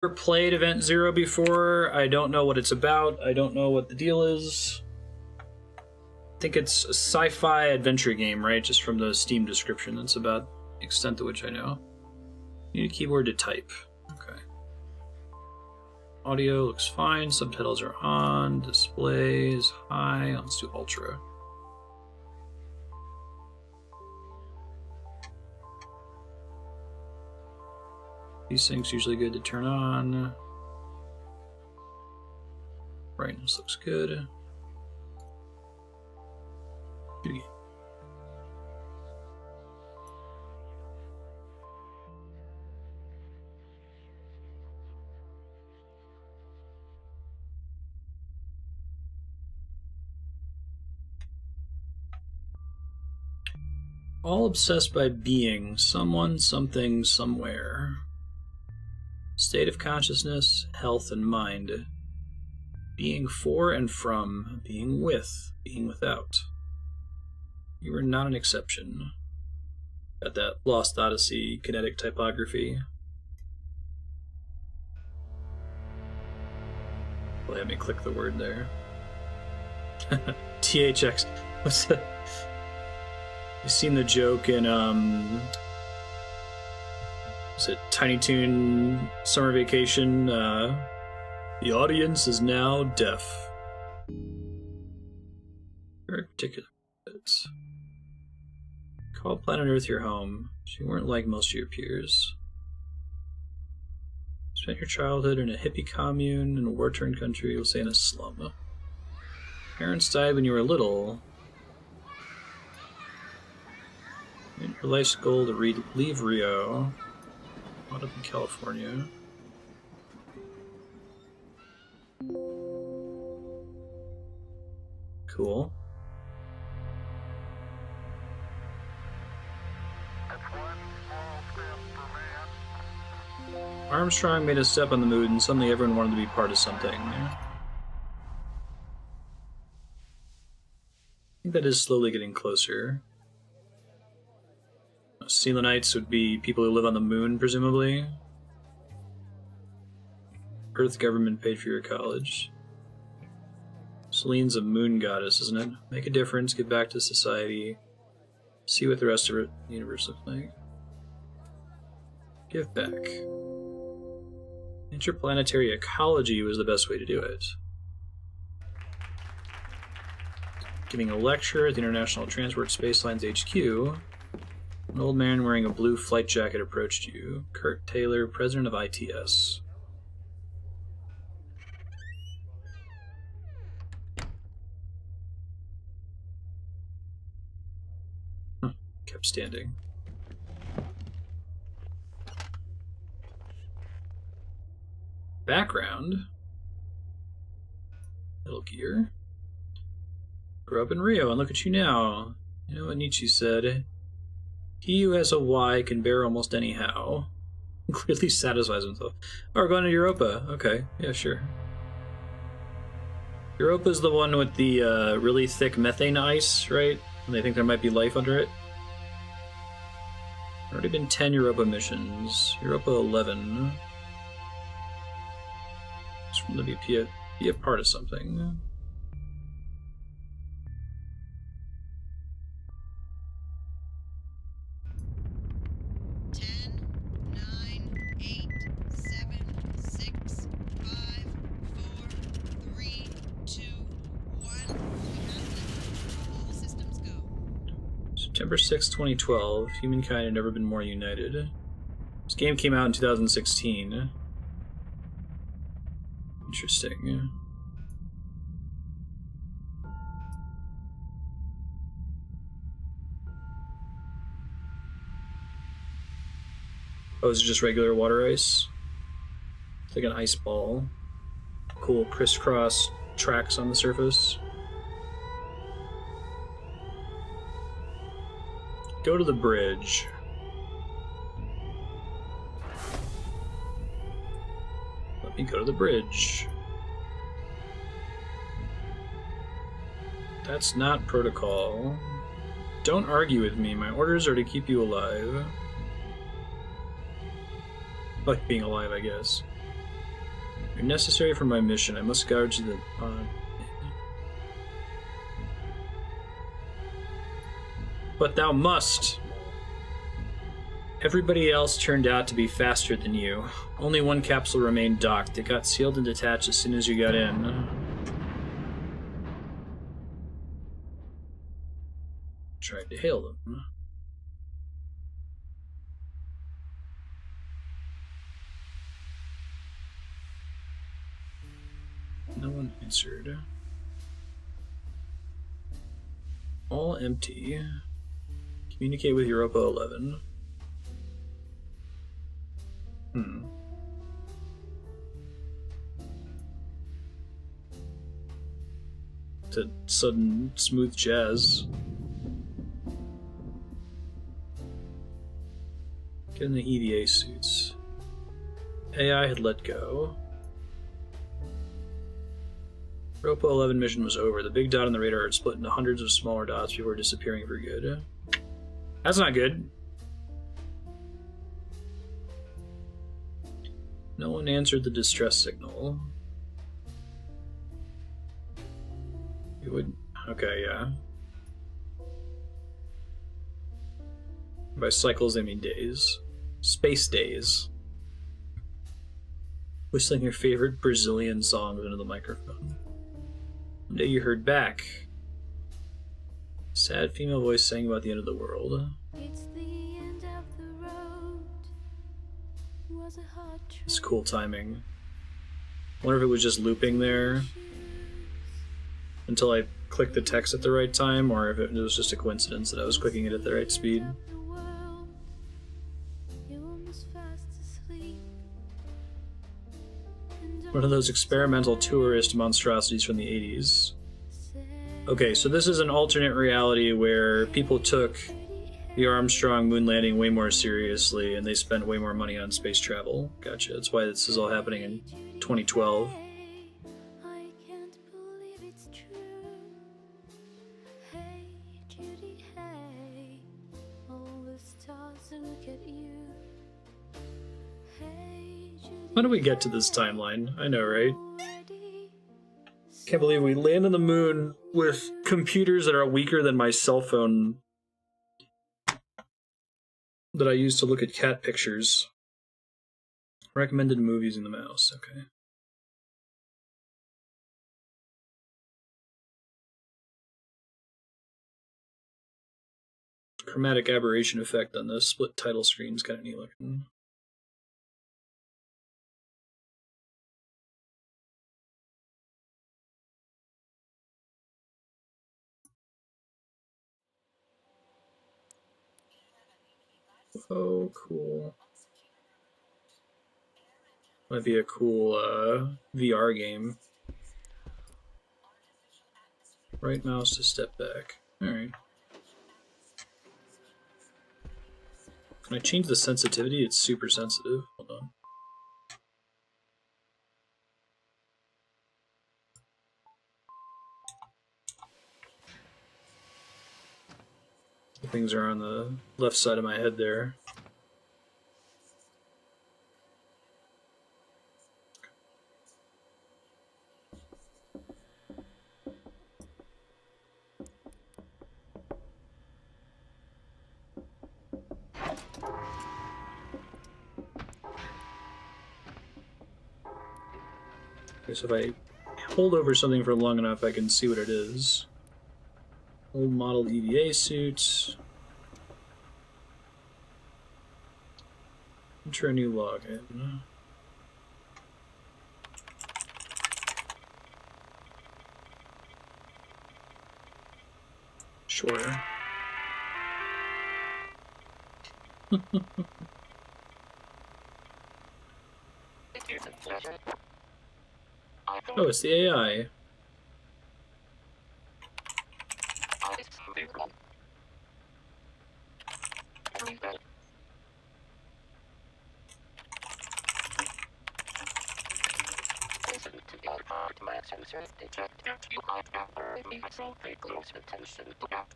Never played Event Zero before. I don't know what it's about. I don't know what the deal is. I think it's a sci-fi adventure game, right? Just from the Steam description. That's about the extent to which I know. You need a keyboard to type. Okay. Audio looks fine. Subtitles are on. Display is high. Let's do Ultra. These things usually good to turn on. Brightness looks good. All obsessed by being someone, something, somewhere. State of consciousness, health, and mind. Being for and from, being with, being without. You are not an exception. Got that Lost Odyssey kinetic typography. Well, let me click the word there. THX. What's that? You seen the joke in is it Tiny Toon Summer Vacation? The audience is now deaf. Very particular. Call planet Earth your home. You weren't like most of your peers. Spent your childhood in a hippie commune in a war-torn country, we'll say in a slum. Parents died when you were little. And your life's goal to leave Rio. Wound up in California. Cool. Armstrong made a step on the moon and suddenly everyone wanted to be part of something. I think that is slowly getting closer. Selenites would be people who live on the moon, presumably. Earth government paid for your college. Selene's a moon goddess, isn't it? Make a difference, get back to society, see what the rest of the universe looks like. Give back. Interplanetary ecology was the best way to do it. Giving a lecture at the International Transport Space Lines HQ. An old man wearing a blue flight jacket approached you. Kurt Taylor, president of ITS. Kept standing. Background. Metal Gear. Grew up in Rio, and look at you now. You know what Nietzsche said? He who has a why can bear almost anyhow. Clearly satisfies himself. Oh, we're going to Europa. Okay, yeah, sure. Europa's the one with the really thick methane ice, right? And they think there might be life under it. Already been 10 Europa missions. Europa 11. Just want to be a part of something. September 6, 2012. Humankind had never been more united. This game came out in 2016. Interesting. Oh, is it just regular water ice? It's like an ice ball. Cool crisscross tracks on the surface. Go to the bridge. Let me go to the bridge. That's not protocol. Don't argue with me. My orders are to keep you alive. Like being alive, I guess. You're necessary for my mission. I must guard you the But thou must! Everybody else turned out to be faster than you. Only one capsule remained docked. It got sealed and detached as soon as you got in. Tried to hail them. No one answered. All empty. Communicate with Europa 11. To sudden smooth jazz. Get in the EVA suits. AI had let go. Europa 11 mission was over. The big dot on the radar had split into hundreds of smaller dots before disappearing for good. That's not good. No one answered the distress signal. You would... Okay, yeah. By cycles, I mean days. Space days. Whistling your favorite Brazilian songs into the microphone. One day you heard back. A sad female voice sang about the end of the world. It's the end of the road. Was a hard It's cool timing. Wonder if it was just looping there until I clicked the text at the right time, or if it was just a coincidence that I was clicking it at the right speed. One of those experimental tourist monstrosities from the 80s. Okay, so this is an alternate reality where people took the Armstrong moon landing way more seriously and they spent way more money on space travel. Gotcha. That's why this is all happening in 2012. I can't believe it's true. Hey, Judy, hey, all the stars look at you. Hey, Judy, How do we get to this timeline? I know, right? Can't believe we land on the moon with computers that are weaker than my cell phone that I use to look at cat pictures. Recommended movies in the mouse, okay. Chromatic aberration effect on the split title screen is kind of neat looking. Oh, cool. Might be a cool VR game. Right mouse to step back. Alright. Can I change the sensitivity? It's super sensitive. Hold on. The things are on the left side of my head there. Okay, so if I hold over something for long enough, I can see what it is. Old model EVA suits. Enter a new login. Sure. Oh, it's the AI. My sensors detect that you are operating, so pay close attention to that.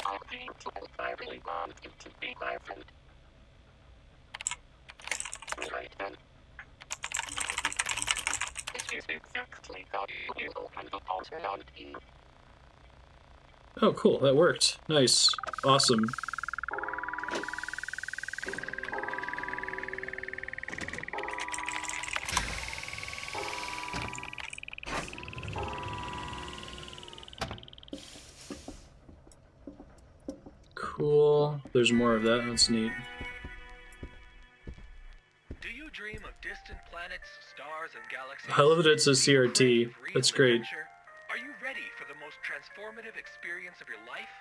I think I really want you to be my friend. Right then. is exactly how you will handle alternative. Oh, cool. That worked. Nice. Awesome. Cool. There's more of that. That's neat. Do you dream of distant planets, stars, and galaxies? I love that it's a Do you CRT. crave real That's great. adventure? Are you ready for the most transformative experience of your life?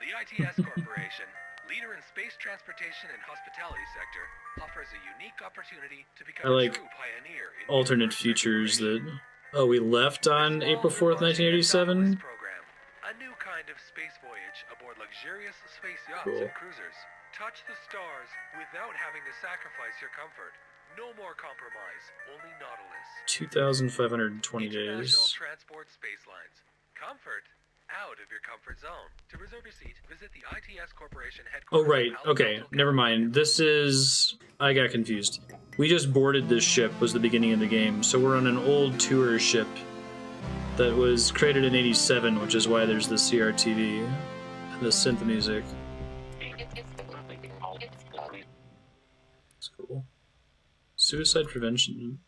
The ITS Corporation, leader in space transportation and hospitality sector, offers a unique opportunity to become I like a true pioneer in alternate universe futures that... exploration. Oh, we left on This April fall, 4th, we're launching a 1987? Dauntless program, a new kind of space voyage aboard luxurious space yachts Cool. and cruisers. Touch the stars without having to sacrifice your comfort. No more compromise, only Nautilus. 2,520 International days. Transport Space Lines. Comfort out of your comfort zone. To reserve your seat, visit the ITS Corporation headquarters. Oh, right. in Palo Okay. Alto, Never mind. California. This is... I got confused. We just boarded this ship was the beginning of the game, so we're on an old tour ship that was created in 87, which is why there's the CRTV and the synth music. That's cool. Suicide prevention.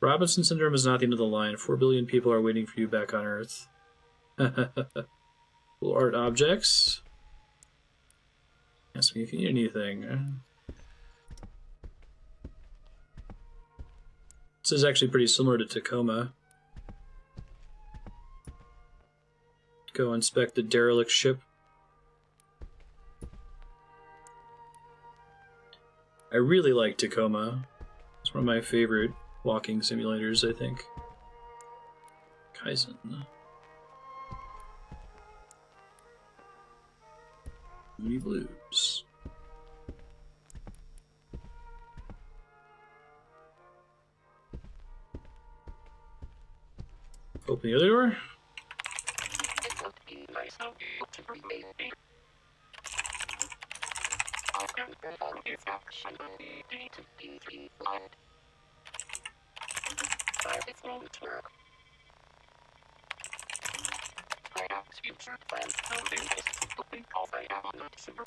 Robinson syndrome is not the end of the line. 4 billion people are waiting for you back on Earth. Cool art objects. Ask me if you need anything. This is actually pretty similar to Tacoma. Go inspect the derelict ship. I really like Tacoma. It's one of my favorite walking simulators, I think. Kaizen. Moody Blues. Open the other door. It would be nice of you to remain here. I can perform this action on the D2D3 flight. By this moment work. I ask future plans to do this because I am not sure.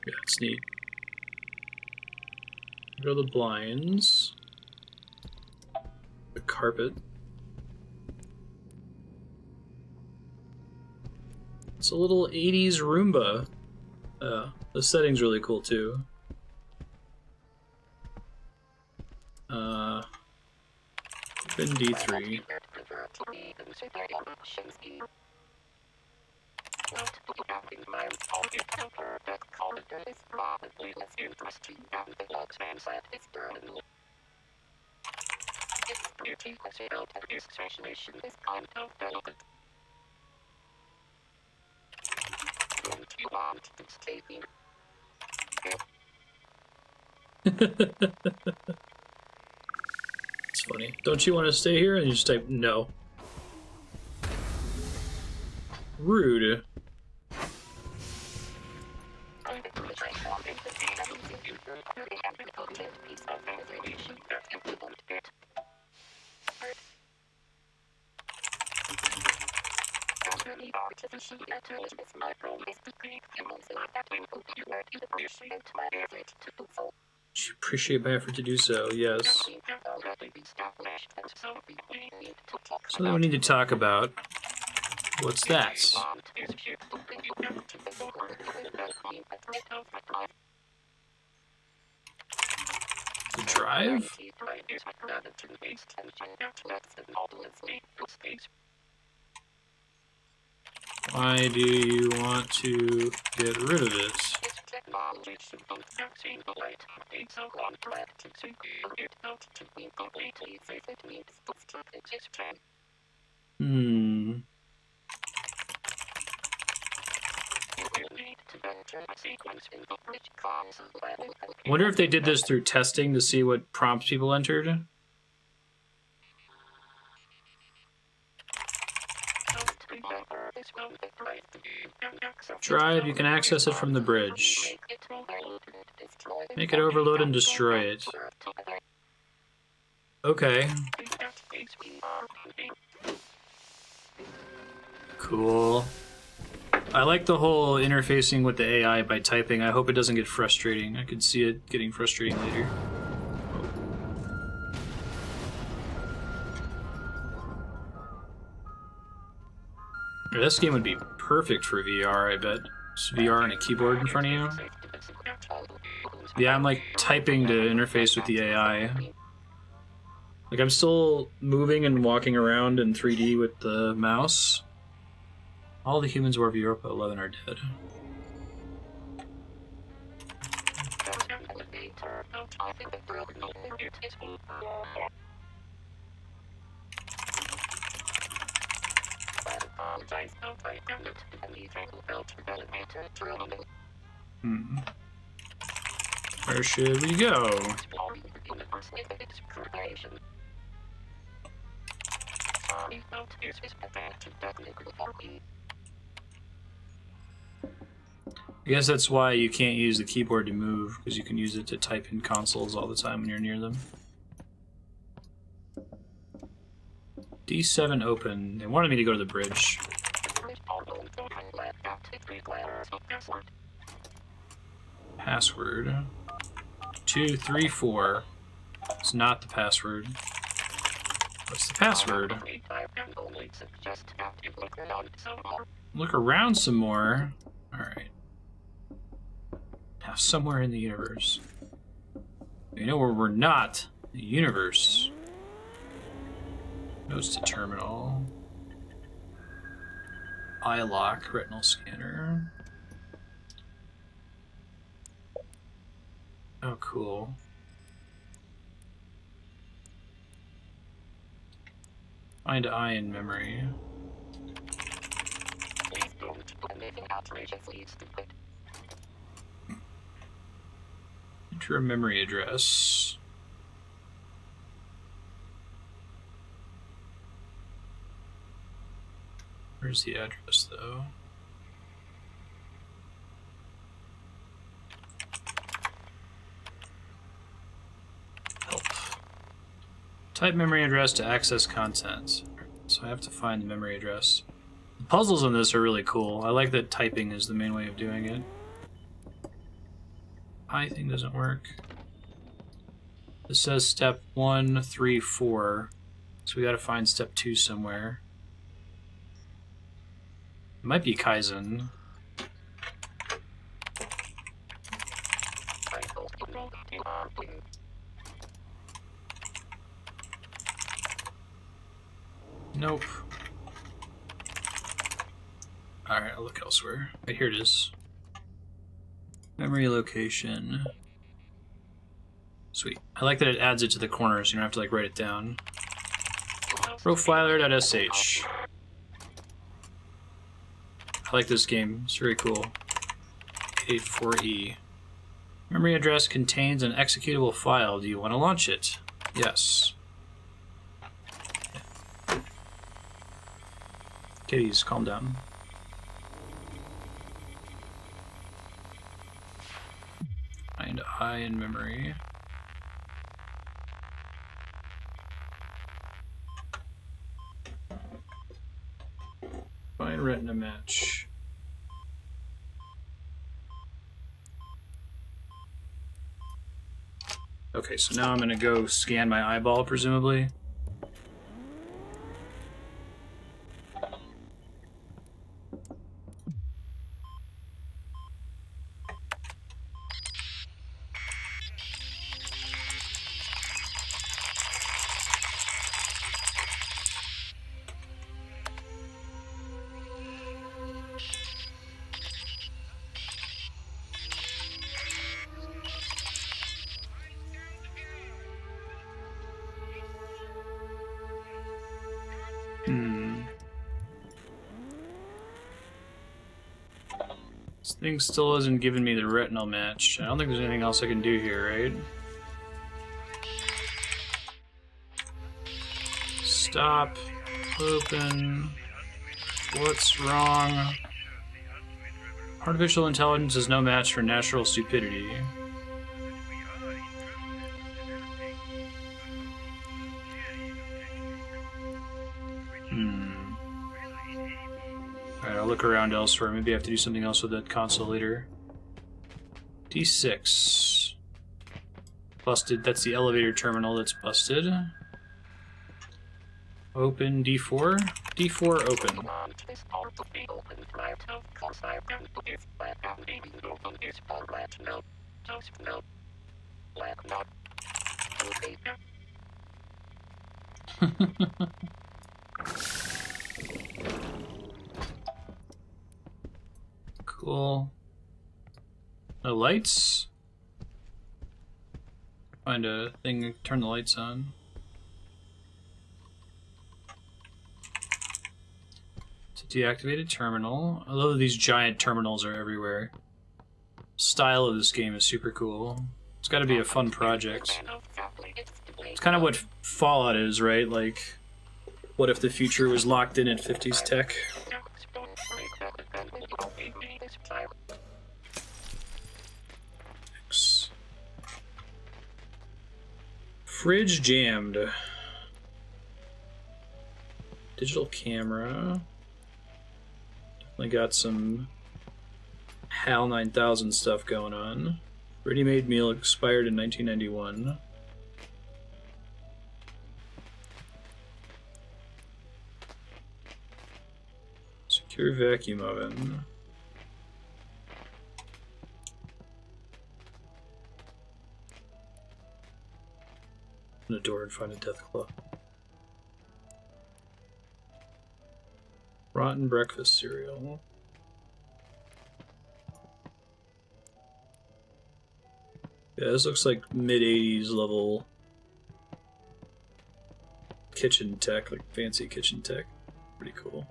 Yeah, it's neat. Here are the blinds. The carpet. It's a little 80s Roomba. The setting's really cool too. Open D3. Not to have in mind all the counter that corridor is probably less interesting than the logs and set is terminal. It's pretty clear that this situation is kind of delicate. Don't you want to stay here? It's funny. Don't you want to stay here? And you just type no. Rude. Artificial intelligence, my promise to create humans that will put you where you appreciate my effort to do so. You appreciate my effort to do so, yes. We have already established, and so we need to talk Something we need to talk about. What's that? The drive? Why do you want to get rid of it? Hmm. Wonder if they did this through testing to see what prompts people entered. Drive, you can access it from the bridge. Make it overload and destroy it. Okay. Cool. I like the whole interfacing with the AI by typing. I hope it doesn't get frustrating. I could see it getting frustrating later. Yeah, this game would be perfect for VR, I bet. Just VR and a keyboard in front of you. Yeah, I'm like typing to interface with the AI. Like I'm still moving and walking around in 3D with the mouse. All the humans war of Europe at 11 are dead. Where should we go? I guess that's why you can't use the keyboard to move, because you can use it to type in consoles all the time when you're near them. D7 open. They wanted me to go to the bridge. Password. 234. It's not the password. What's the password? Look around some more. Alright. Now, somewhere in the universe. You know where we're not? The universe. Goes to terminal. Eye lock, retinal scanner. Oh, cool. Find eye in memory. Enter a memory address. Where's the address, though? Help. Type memory address to access content. So I have to find the memory address. The puzzles in this are really cool. I like that typing is the main way of doing it. I thing doesn't work. This says step 1, 3, 4. So we gotta find step 2 somewhere. It might be Kaizen. Nope. Alright, I'll look elsewhere. Right, here it is. Memory location. Sweet. I like that it adds it to the corner so you don't have to like write it down. Profiler.sh. I like this game. It's very cool. 84E. Memory address contains an executable file. Do you want to launch it? Yes. Kitties, calm down. Find eye in memory. Find retina match. Okay, so now I'm gonna go scan my eyeball, presumably. This thing still hasn't given me the retinal match. I don't think there's anything else I can do here, right? Stop. Open. What's wrong? Artificial intelligence is no match for natural stupidity. Alright, I'll look around elsewhere. Maybe I have to do something else with that console later. D6. Busted. That's the elevator terminal that's busted. Open D4. D4 open. Cool. No lights? Find a thing to turn the lights on. To deactivate a terminal. I love that these giant terminals are everywhere. Style of this game is super cool. It's gotta be a fun project. It's kind of what Fallout is, right? Like, what if the future was locked in at 50s tech? Fridge jammed. Digital camera. Definitely got some HAL 9000 stuff going on. Ready-made meal expired in 1991. Secure vacuum oven. Open a door and find a death claw. Rotten breakfast cereal. Yeah, this looks like mid-80s level kitchen tech, like fancy kitchen tech. Pretty cool.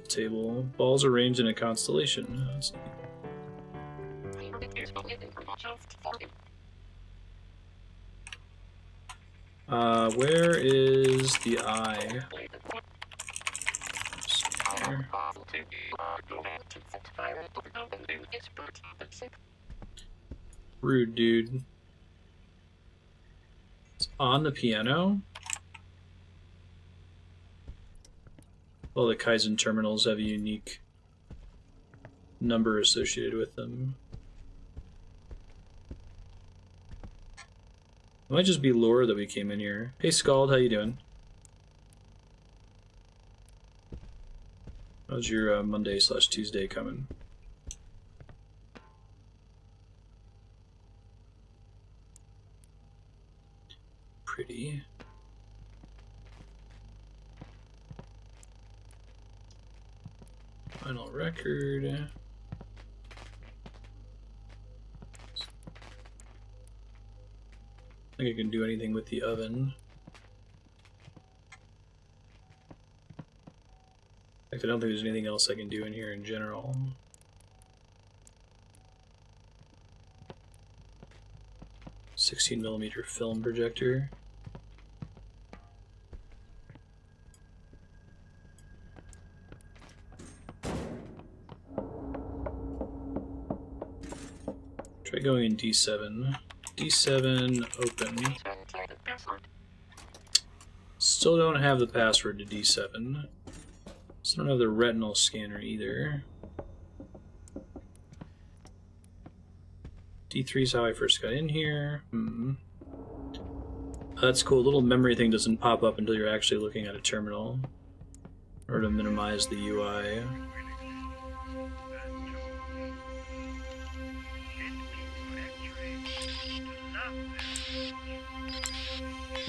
Table. Balls arranged in a constellation. That's neat. Where is the eye? Here. Rude, dude. It's on the piano? All the Kaizen terminals have a unique number associated with them. It might just be lore that we came in here. Hey Scald, how you doing? How's your Monday/Tuesday coming? Pretty. Final record. I think I can do anything with the oven. In fact, I don't think there's anything else I can do in here in general. $16mm film projector. Try going in D7. D7 open. Still don't have the password to D7. Still don't have the retinal scanner either. D3 is how I first got in here. That's cool. A little memory thing doesn't pop up until you're actually looking at a terminal. Or to minimize the UI.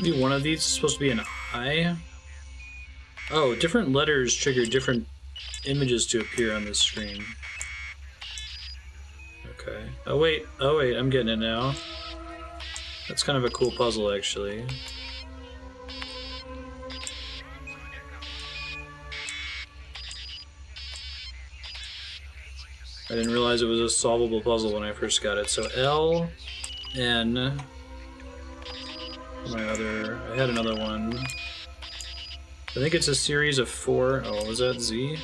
Maybe one of these is supposed to be an eye? Oh, different letters trigger different images to appear on this screen. Okay. Oh wait, I'm getting it now. That's kind of a cool puzzle, actually. I didn't realize it was a solvable puzzle when I first got it. So L, N, My other... I had another one. I think it's a series of 4... Oh, was that Z?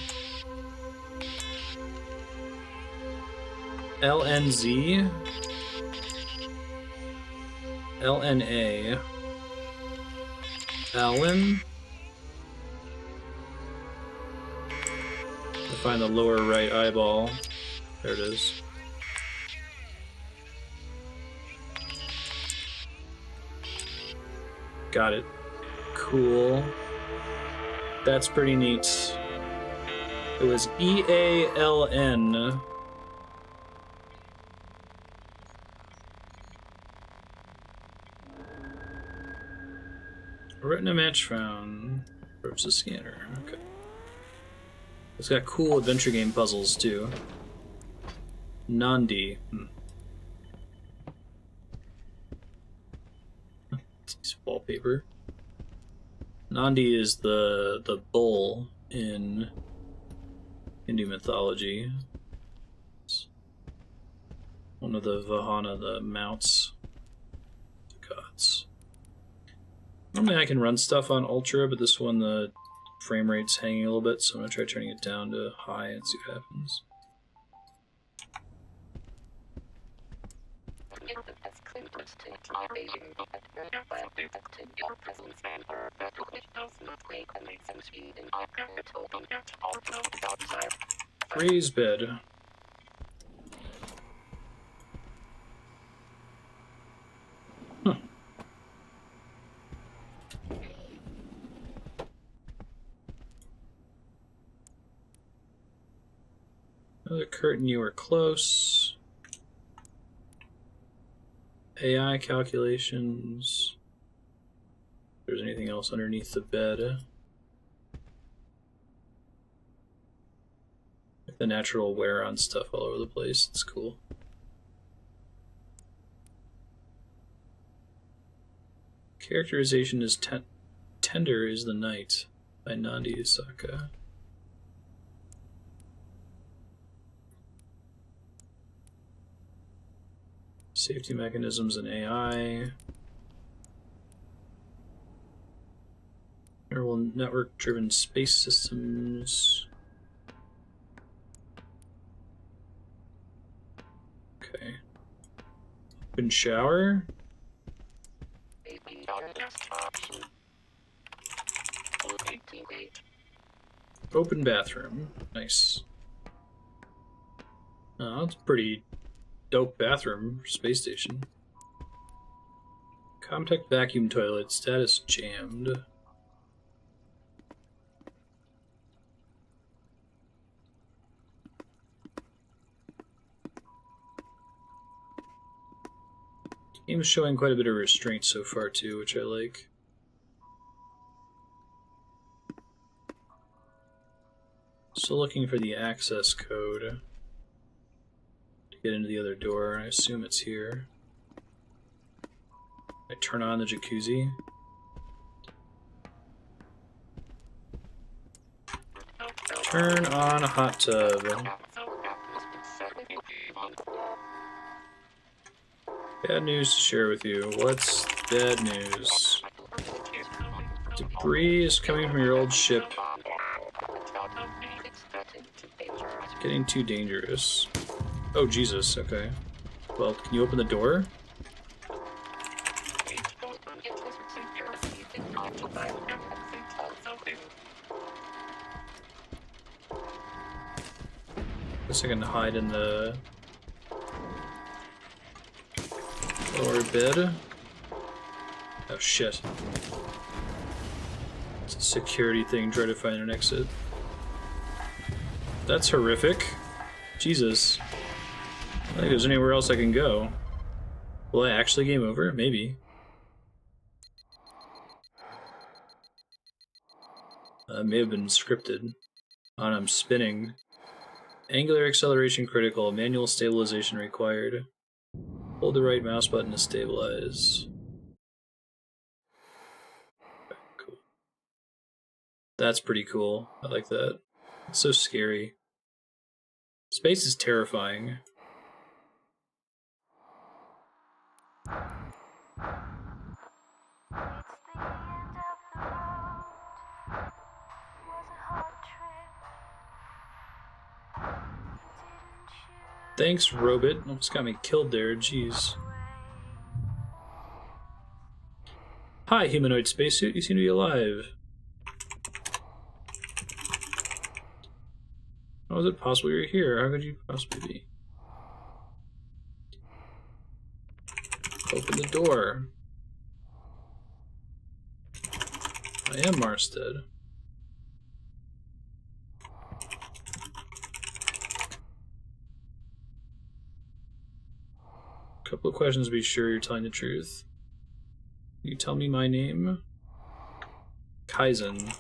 LNZ? LNA. Allen? To find the lower right eyeball. There it is. Got it. Cool. That's pretty neat. It was EALN. Retina match found. Probes the scanner. Okay. It's got cool adventure game puzzles too. Nandi. It's wallpaper. Nandi is the bull in Hindu mythology. It's one of the Vahana, the mounts, the gods. Normally I can run stuff on Ultra, but this one the frame rate's hanging a little bit, so I'm gonna try turning it down to high and see what happens. Raise bed. Huh. Another curtain, you were close. AI calculations. If there's anything else underneath the bed. The natural wear on stuff all over the place. It's cool. Characterization is Tender is the Night by Nandi Isaka. Safety mechanisms and AI. Neural network driven space systems. Okay. Open shower. Open bathroom. Nice. Oh, that's a pretty dope bathroom for space station. Comtech vacuum toilet. Status jammed. Game's showing quite a bit of restraint so far too, which I like. Still looking for the access code to get into the other door. I assume it's here. I turn on the jacuzzi. Turn on a hot tub. Bad news to share with you. What's bad news? Debris is coming from your old ship. Getting too dangerous. Oh, Jesus, okay. Well, can you open the door? Guess I can hide in the lower bed. Oh shit. It's a security thing, try to find an exit. That's horrific. Jesus. I don't think there's anywhere else I can go. Will I actually game over? Maybe. May have been scripted. On I'm spinning. Angular acceleration critical. Manual stabilization required. Hold the right mouse button to stabilize. Okay, cool. That's pretty cool. I like that. It's so scary. Space is terrifying. Thanks, Robot. Almost got me killed there, jeez. Hi, humanoid spacesuit. You seem to be alive. How is it possible you're here? How could you possibly be? Open the door. I am Marstead. Couple of questions to be sure you're telling the truth. Can you tell me my name? Kaizen.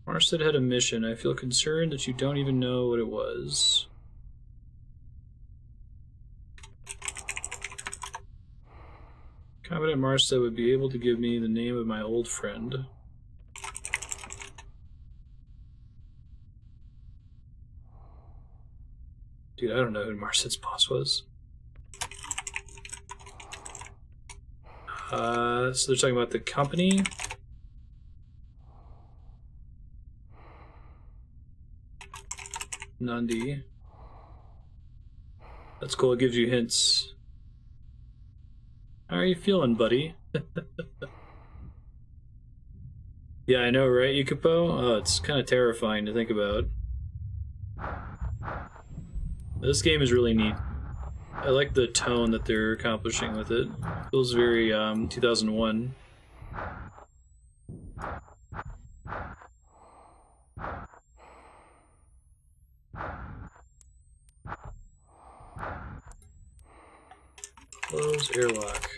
Marstead had a mission. I feel concerned that you don't even know what it was. Confident Marstead would be able to give me the name of my old friend. Dude, I don't know who Marstead's boss was. So they're talking about the company. Nandi. That's cool, it gives you hints. How are you feeling, buddy? Yeah, I know, right, Yukipo? Oh, it's kind of terrifying to think about. This game is really neat. I like the tone that they're accomplishing with it. It feels very 2001. Close airlock.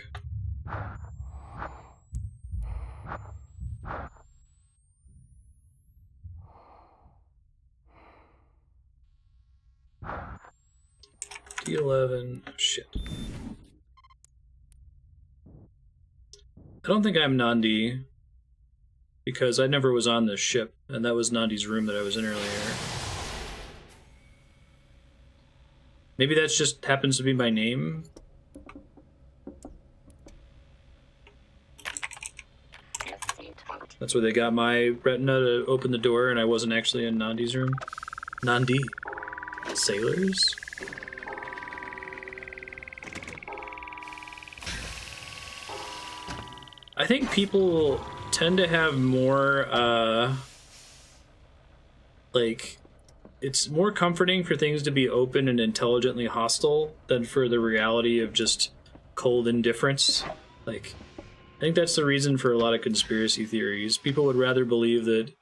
D11. Oh, shit. I don't think I'm Nandi, because I never was on this ship, and that was Nandi's room that I was in earlier. Maybe that's just happens to be my name? That's where they got my retina to open the door, and I wasn't actually in Nandi's room. Nandi? Sailors? I think people tend to have more, like, it's more comforting for things to be open and intelligently hostile than for the reality of just cold indifference. Like, I think that's the reason for a lot of conspiracy theories. People would rather believe that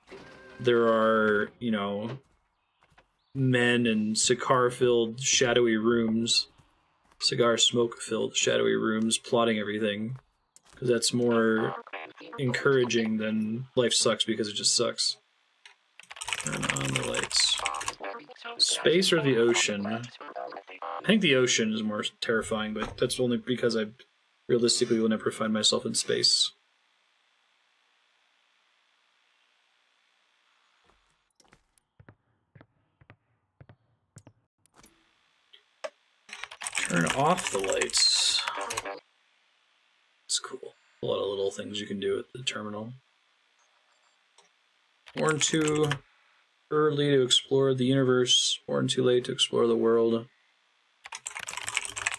there are, you know, men in cigar-filled, shadowy rooms, cigar smoke-filled, shadowy rooms plotting everything. Because that's more encouraging than life sucks because it just sucks. Turn on the lights. Space or the ocean? I think the ocean is more terrifying, but that's only because I realistically will never find myself in space. Turn off the lights. It's cool. A lot of little things you can do at the terminal. Born too early to explore the universe. Born too late to explore the world.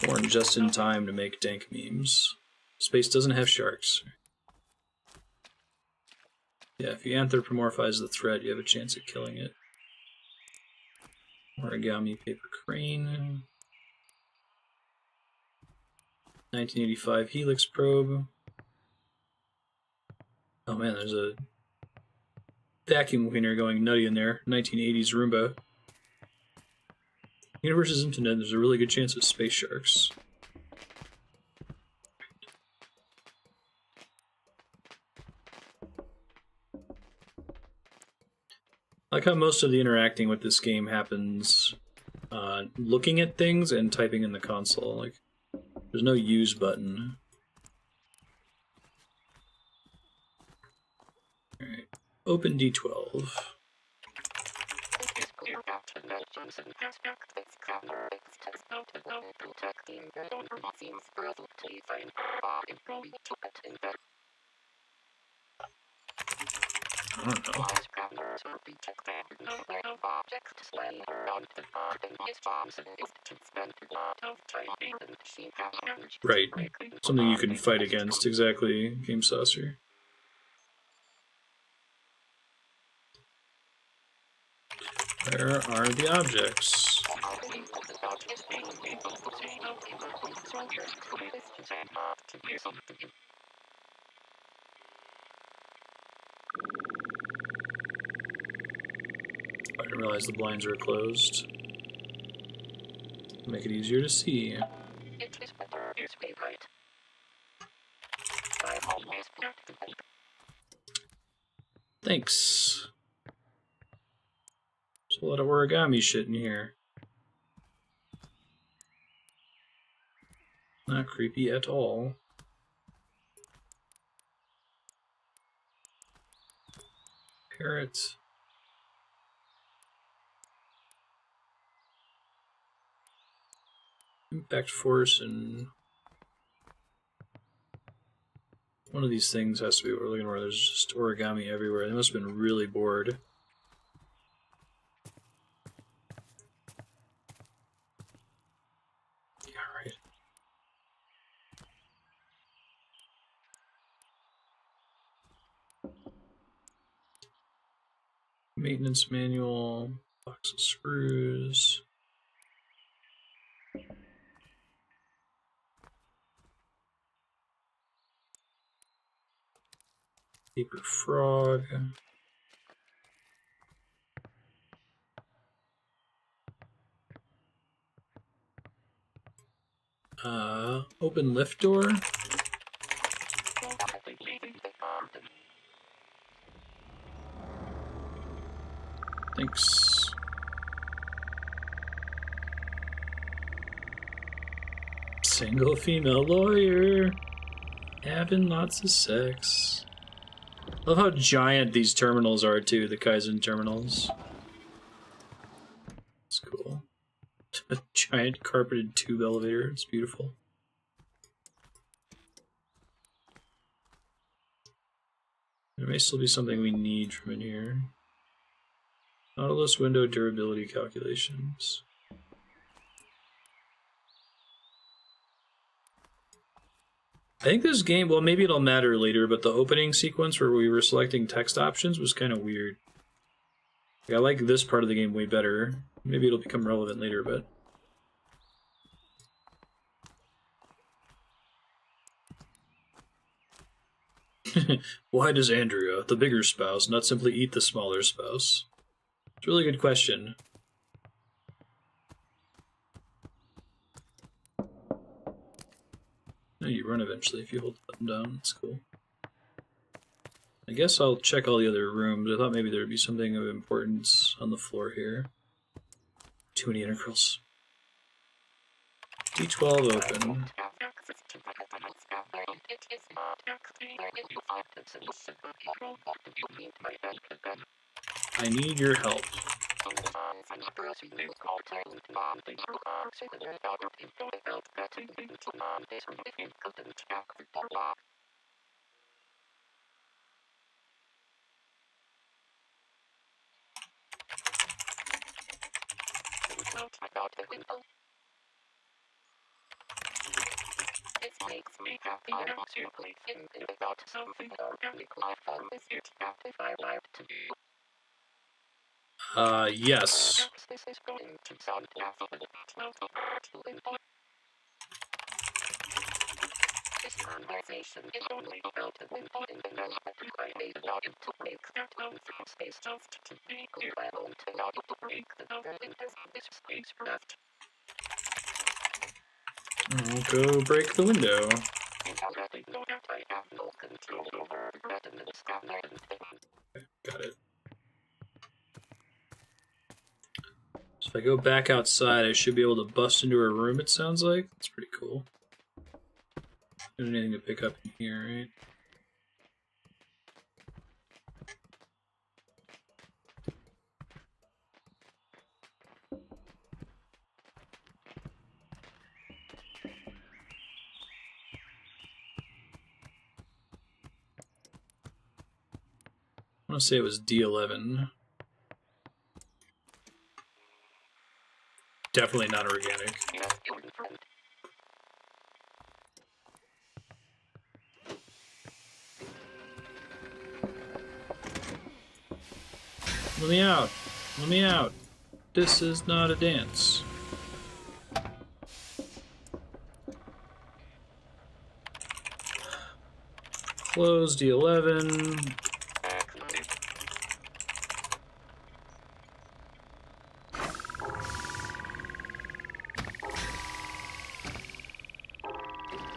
Born just in time to make dank memes. Space doesn't have sharks. Yeah, if you anthropomorphize the threat, you have a chance at killing it. Origami paper crane. 1985 helix probe. Oh man, there's a vacuum cleaner going nutty in there. 1980s Roomba. Universe is infinite. There's a really good chance of space sharks. I like how most of the interacting with this game happens looking at things and typing in the console. Like, there's no use button. Alright. Open D12. I don't know. Scanners will be checked and nowhere of objects laying around the garden is possible to spend a lot of time and she has Right. Something you can fight against, exactly, Game Saucer. Where are the objects? I didn't realize the blinds were closed. Make it easier to see. It is better this way, right? I always get to help. Thanks. There's a lot of origami shit in here. Not creepy at all. Parrot. Impact force and one of these things has to be what we're looking for. There's just origami everywhere. They must have been really bored. Yeah, right. Maintenance manual, box of screws. Paper frog. Open lift door. Thanks. Single female lawyer. Having lots of sex. Love how giant these terminals are too, the Kaizen terminals. It's cool. A giant carpeted tube elevator, it's beautiful. There may still be something we need from in here. Nautilus window durability calculations. I think this game, well, maybe it'll matter later, but the opening sequence where we were selecting text options was kind of weird. Like, I like this part of the game way better. Maybe it'll become relevant later, but... Why does Andrea, the bigger spouse, not simply eat the smaller spouse? It's a really good question. No, you run eventually if you hold the button down. That's cool. I guess I'll check all the other rooms. I thought maybe there would be something of importance on the floor here. Too many integrals. D12 open. I need your help. It makes me happy to play thinking about something organic life form with it if I like to do. Yes. This is going to sound laughable, but this conversation is only about the window in the middle of the I made a login to break that one from space just to be clear. I won't allow you to break the other windows on this spacecraft. I'll go break the window. You already know that I have no control over the retinal scanner and things. Got it. So if I go back outside, I should be able to bust into her room, it sounds like. That's pretty cool. There's anything to pick up in here, right? want to say it was D11. Definitely not organic. Let me out! Let me out! This is not a dance. Close D11.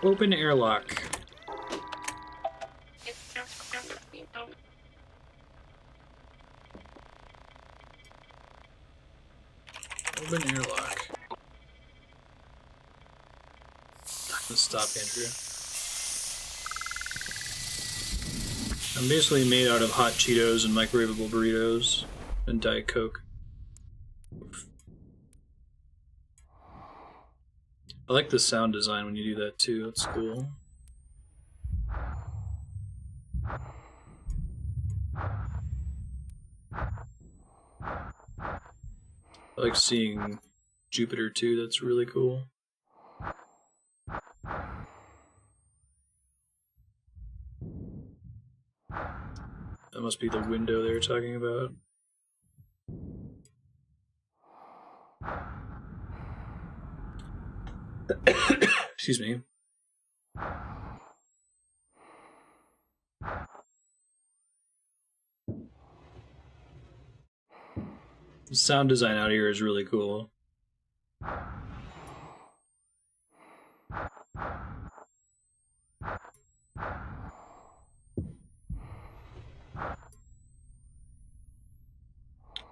Open airlock. Open airlock. Let's stop, Andrew. I'm basically made out of hot Cheetos and microwavable burritos and Diet Coke. I like the sound design when you do that too, that's cool. I like seeing Jupiter too, that's really cool. That must be the window they were talking about. Excuse me. The sound design out here is really cool. I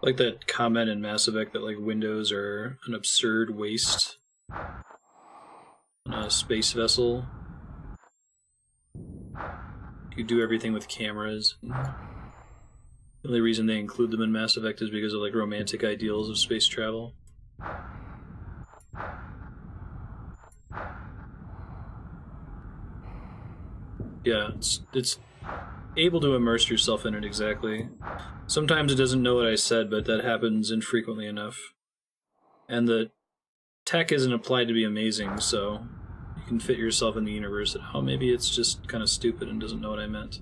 like that comment in Mass Effect that like windows are an absurd waste on a space vessel. You do everything with cameras. The only reason they include them in Mass Effect is because of like romantic ideals of space travel. Yeah, it's able to immerse yourself in it exactly. Sometimes it doesn't know what I said, but that happens infrequently enough. And the tech isn't applied to be amazing, so you can fit yourself in the universe and oh, maybe it's just kind of stupid and doesn't know what I meant.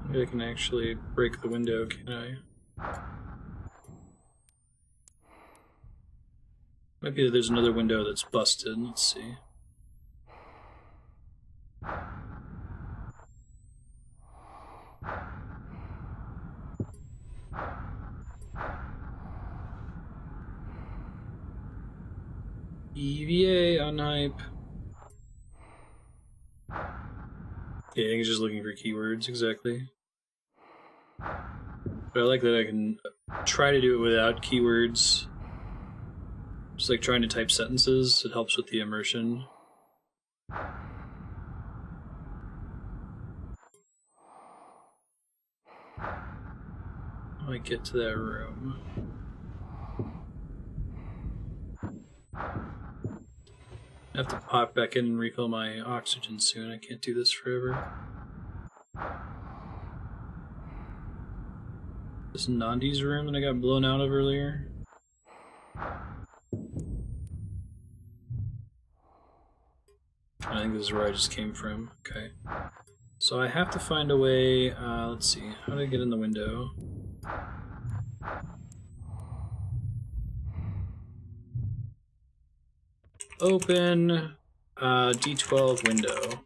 Maybe I can actually break the window, can I? Maybe there's another window that's busted. Let's see. EVA on hype. Yeah, I think it's just looking for keywords, exactly. But I like that I can try to do it without keywords. Just like trying to type sentences, it helps with the immersion. How do I get to that room? I have to pop back in and refill my oxygen soon. I can't do this forever. This Nandi's room that I got blown out of earlier. I think this is where I just came from. Okay. So I have to find a way, let's see, how do I get in the window? Open D12 window.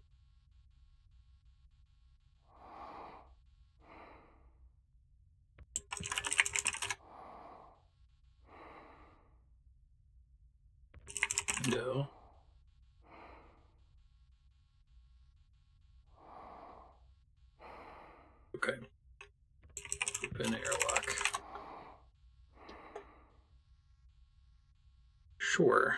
Window. Okay. Open airlock. Sure.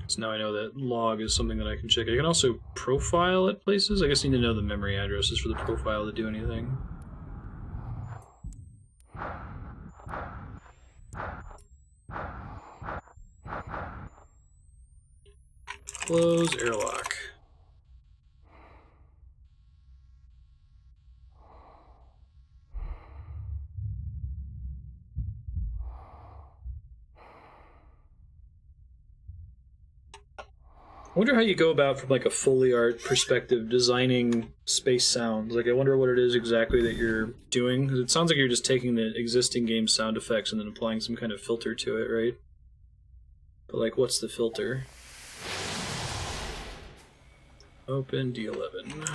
So now I know that log is something that I can check. I can also profile at places. I guess I need to know the memory addresses for the profile to do anything. Close airlock. I wonder how you go about, from like a Foley art perspective, designing space sounds. Like, I wonder what it is exactly that you're doing. 'Cause it sounds like you're just taking the existing game sound effects and then applying some kind of filter to it, right? But like, what's the filter? Open D11.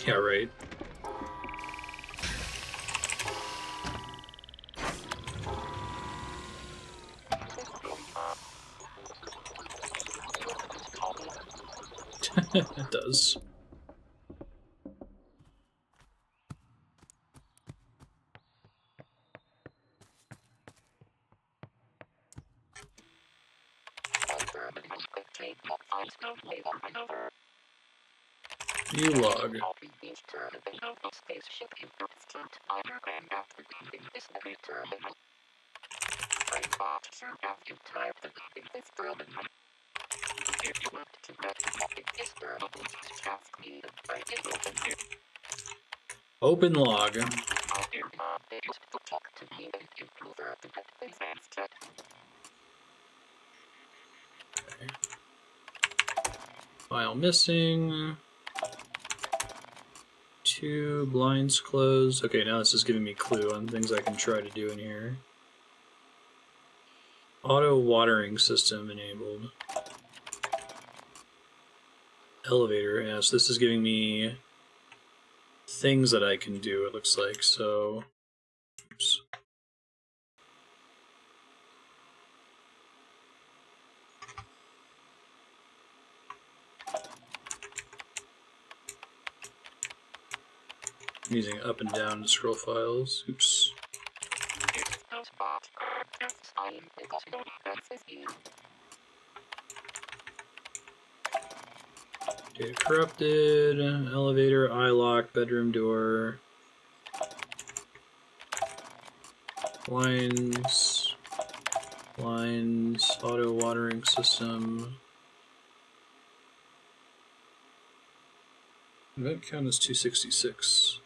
Yeah, right. It does. View log. Open log. Okay. File missing. 2 blinds closed. Okay, now this is giving me a clue on things I can try to do in here. Auto watering system enabled. Elevator, yes, this is giving me things that I can do, it looks like, so... Oops. I'm using up and down to scroll files. Oops. Data corrupted, elevator, eye lock, bedroom door, blinds, auto watering system. Event count is 266.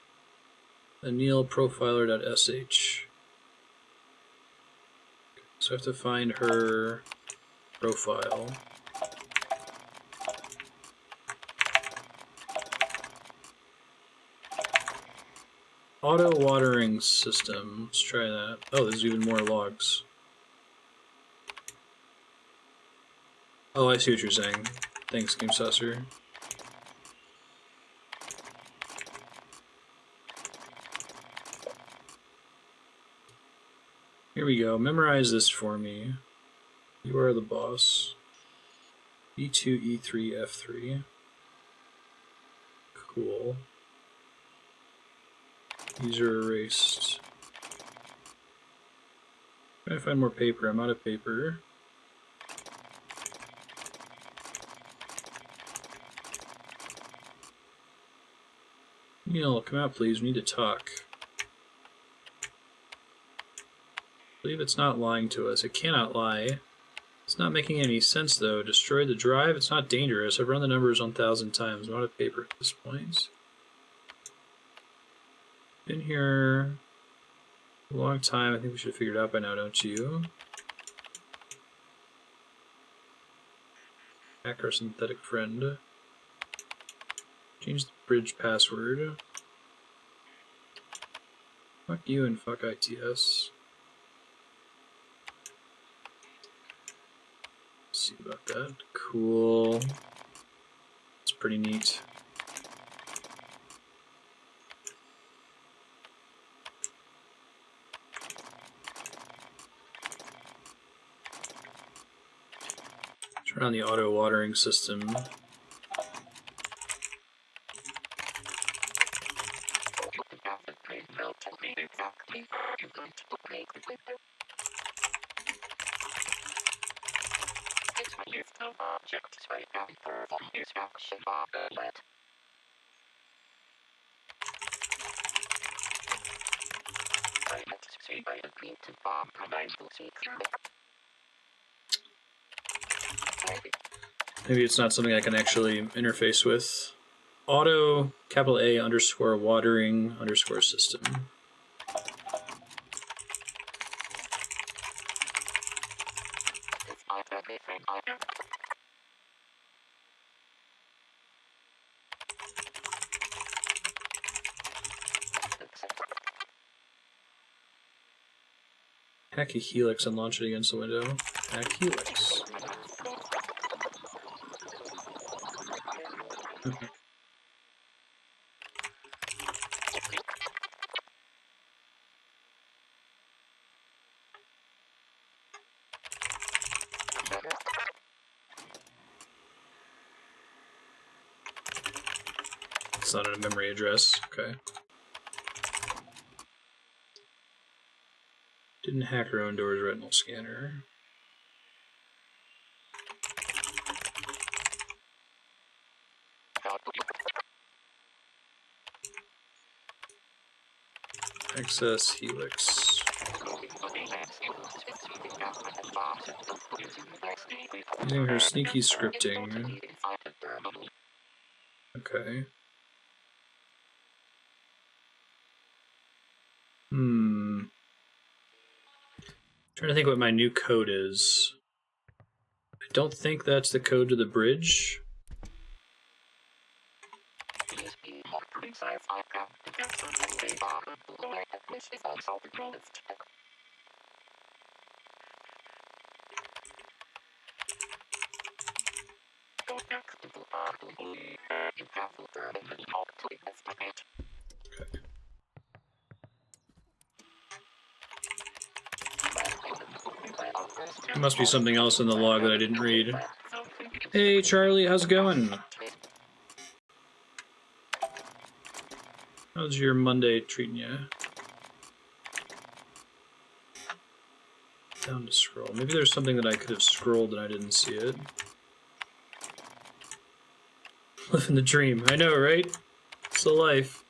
Anil profiler.sh. So I have to find her profile. Auto watering system. Let's try that. Oh, there's even more logs. Oh, I see what you're saying. Thanks, Game Saucer. Here we go. Memorize this for me. You are the boss. E2, E3, F3. Cool. User erased. Trying to find more paper. I'm out of paper. Neil, come out please. We need to talk. I believe it's not lying to us. It cannot lie. It's not making any sense though. Destroy the drive? It's not dangerous. I've run the numbers 1,000 times. I'm out of paper at this point. Been here a long time. I think we should have figured it out by now, don't you? Hack our synthetic friend. Change the bridge password. Fuck you and fuck ITS. Let's see about that. Cool. It's pretty neat. Turn on the auto watering system. Maybe it's not something I can actually interface with. Auto capital A underscore watering underscore system. Hack a helix and launch it against the window. Hack helix. It's not a memory address. Okay. Didn't hack her own door's retinal scanner. Access helix. Using her sneaky scripting. Okay. Trying to think what my new code is. I don't think that's the code to the bridge. There must be something else in the log that I didn't read. Hey Charlie, how's it going? How's your Monday treating you? Down to scroll. Maybe there's something that I could have scrolled and I didn't see it. Living the dream. I know, right? It's the life.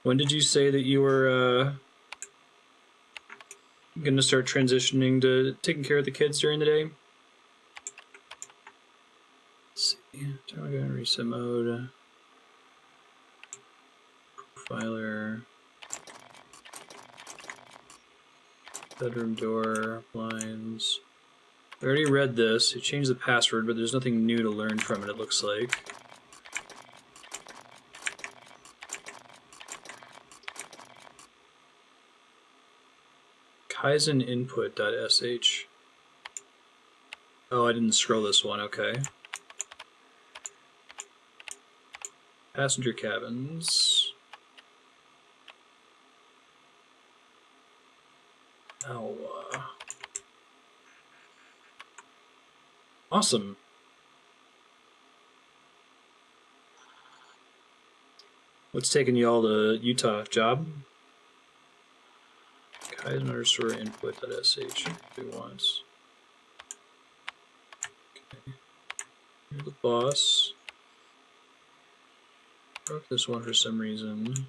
When did you say that you were going to start transitioning to taking care of the kids during the day? Let's see. Turn on to reset mode. Profiler. Bedroom door, blinds. We already read this. We changed the password, but there's nothing new to learn from it, it looks like. Kaizen input.sh. Oh, I didn't scroll this one, okay. Passenger cabins. Oh, awesome. What's taking you all to Utah? Job? Kaizen underscore input.sh. If he wants. Okay. You're the boss. Broke this one for some reason.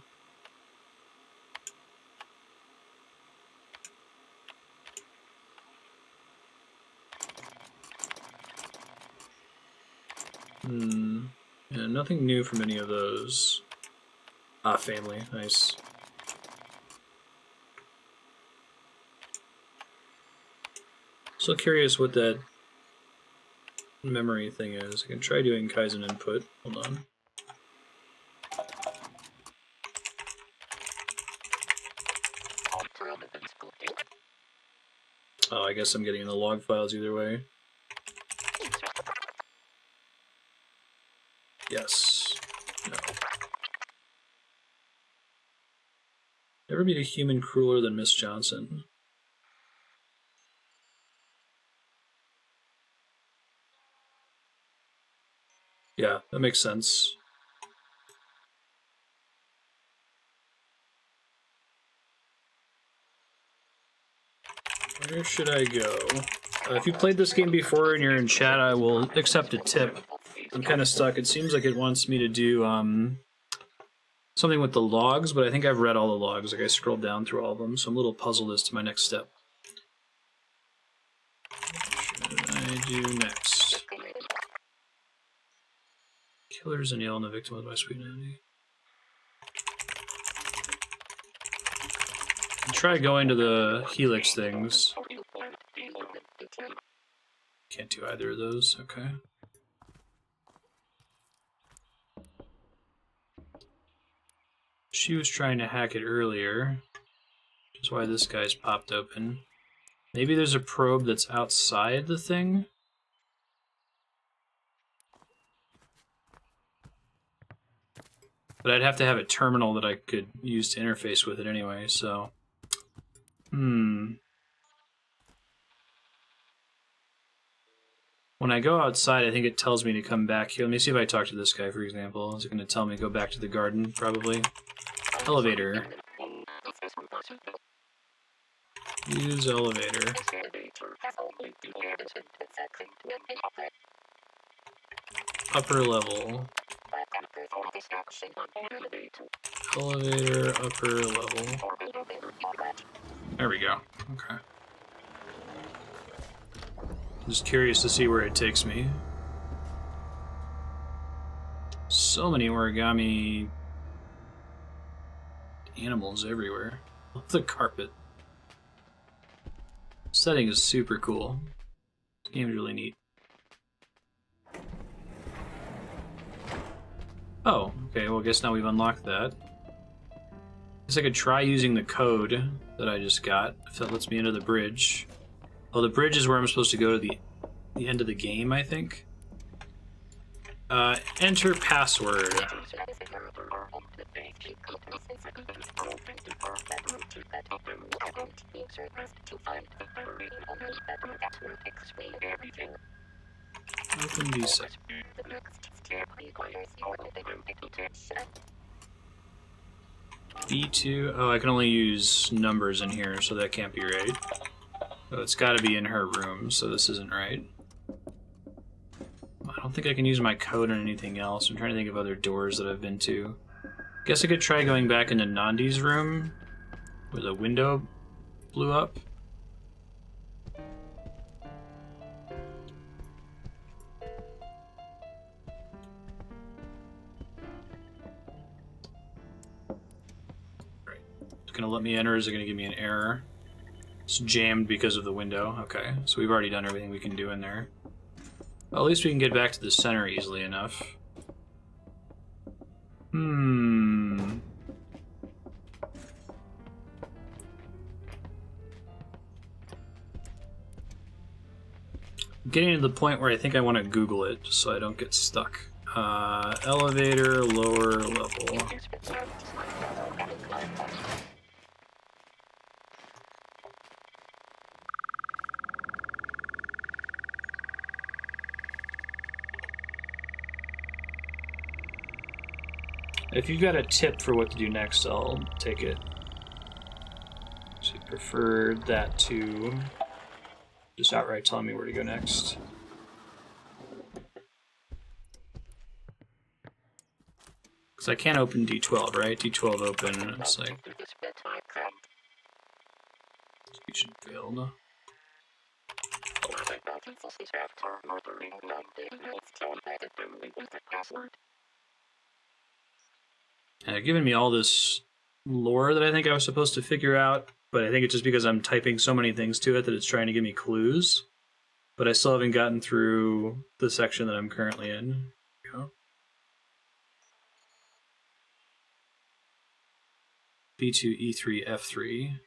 Yeah, nothing new from any of those. Ah, family. Nice. So curious what that memory thing is. I can try doing Kaizen input. Hold on. Oh, I guess I'm getting the log files either way. Yes. No. Never meet a human crueler than Miss Johnson. Yeah, that makes sense. Where should I go? If you played this game before and you're in chat, I will accept a tip. I'm kind of stuck. It seems like it wants me to do something with the logs, but I think I've read all the logs. Like I scrolled down through all of them, so I'm a little puzzled as to my next step. What should I do next? Killer's and ill and the victim of my sweet nanny. Try going to the helix things. Can't do either of those, okay. She was trying to hack it earlier, which is why this guy's popped open. Maybe there's a probe that's outside the thing? But I'd have to have a terminal that I could use to interface with it anyway, so... When I go outside, I think it tells me to come back here. Let me see if I talk to this guy, for example. Is it going to tell me to go back to the garden? Probably. Elevator. Use elevator. Upper level. Elevator, upper level. There we go. Okay. Just curious to see where it takes me. So many origami animals everywhere. The carpet. Setting is super cool. This game's really neat. Oh, okay, well I guess now we've unlocked that. Guess I could try using the code that I just got, if that lets me into the bridge. Oh, the bridge is where I'm supposed to go to the end of the game, I think. Enter password. Open visa. B2. Oh, I can only use numbers in here, so that can't be right. Oh, it's got to be in her room, so this isn't right. I don't think I can use my code on anything else. I'm trying to think of other doors that I've been to. Guess I could try going back into Nandi's room, where the window blew up. Right. It's gonna let me enter, or is it gonna give me an error? It's jammed because of the window. Okay, so we've already done everything we can do in there. Well, at least we can get back to the center easily enough. Getting to the point where I think I want to Google it, just so I don't get stuck. Elevator, lower level. If you've got a tip for what to do next, I'll take it. So you preferred that to just outright telling me where to go next. Because I can't open D12, right? D12 open, it's like... Execution failed. And they're giving me all this lore that I think I was supposed to figure out, but I think it's just because I'm typing so many things to it that it's trying to give me clues. But I still haven't gotten through the section that I'm currently in. B2, E3, F3. You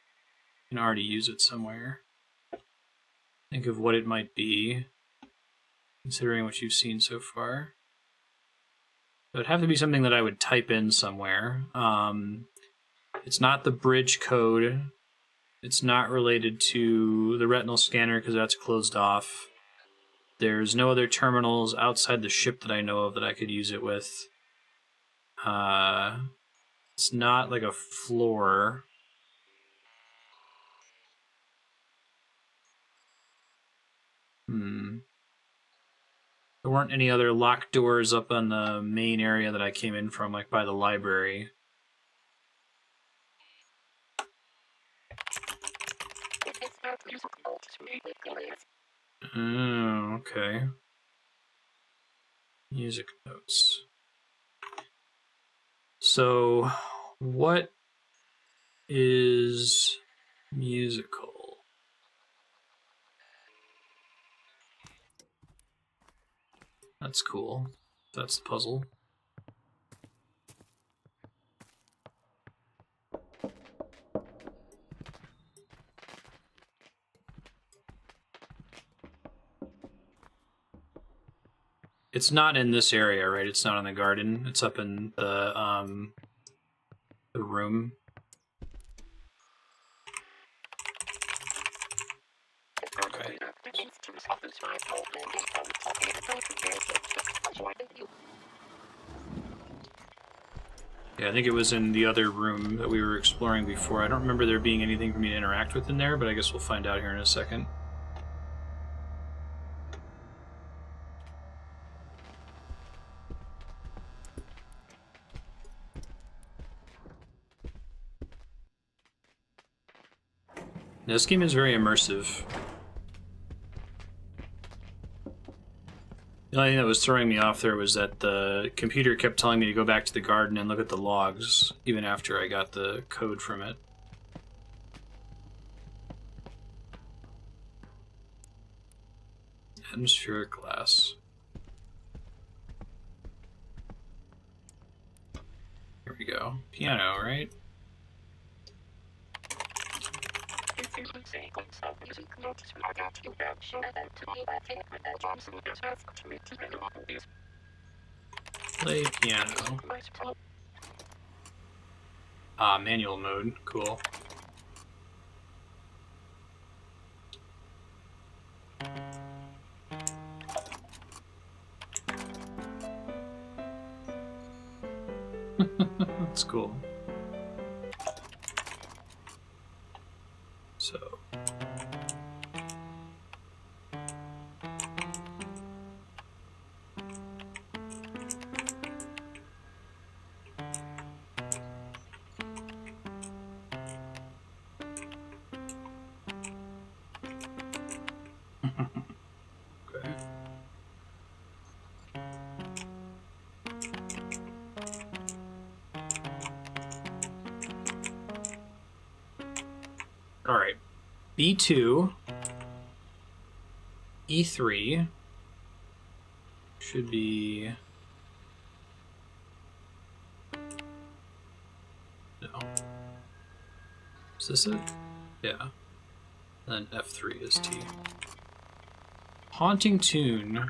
can already use it somewhere. Think of what it might be, considering what you've seen so far. It would have to be something that I would type in somewhere. It's not the bridge code. It's not related to the retinal scanner because that's closed off. There's no other terminals outside the ship that I know of that I could use it with. It's not like a floor. There weren't any other locked doors up on the main area that I came in from, like by the library. Oh, okay. Music notes. So, what is musical? That's cool. That's the puzzle. It's not in this area, right? It's not in the garden. It's up in the room. Okay. Yeah, I think it was in the other room that we were exploring before. I don't remember there being anything for me to interact with in there, but I guess we'll find out here in a second. Now, this game is very immersive. The only thing that was throwing me off there was that the computer kept telling me to go back to the garden and look at the logs, even after I got the code from it. Atmospheric glass. Here we go. Piano, right? Play piano. Ah, manual mode. Cool. That's cool. So. Okay. All right. B2, E3 should be... No. Is this it? Yeah. Then F3 is T. Haunting Tune.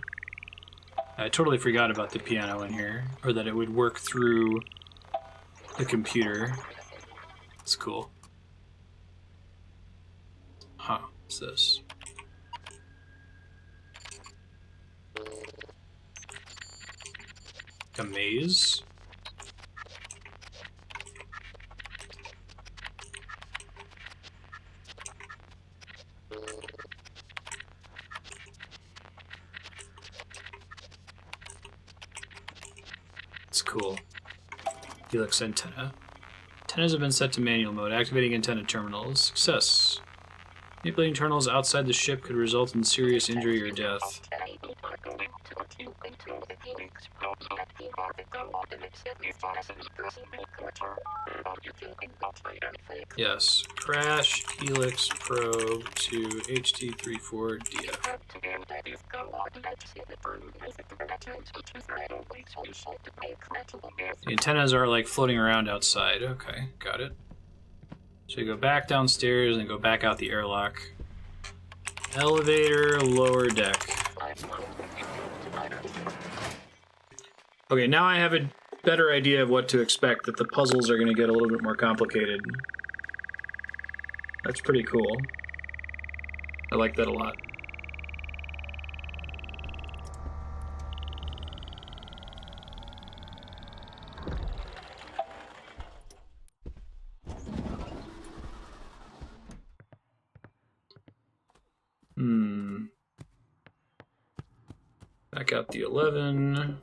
I totally forgot about the piano in here, or that it would work through the computer. It's cool. Huh, what's this? A maze? It's cool. Helix antenna. Antennas have been set to manual mode. Activating antenna terminals. Success. Manipulating terminals outside the ship could result in serious injury or death. Yes. Crash Helix probe to HT34DF. The antennas are like floating around outside. Okay, got it. So you go back downstairs and go back out the airlock. Elevator, lower deck. Okay, now I have better idea of what to expect, that the puzzles are going to get a little bit more complicated. That's pretty cool. I like that a lot. Back out the 11.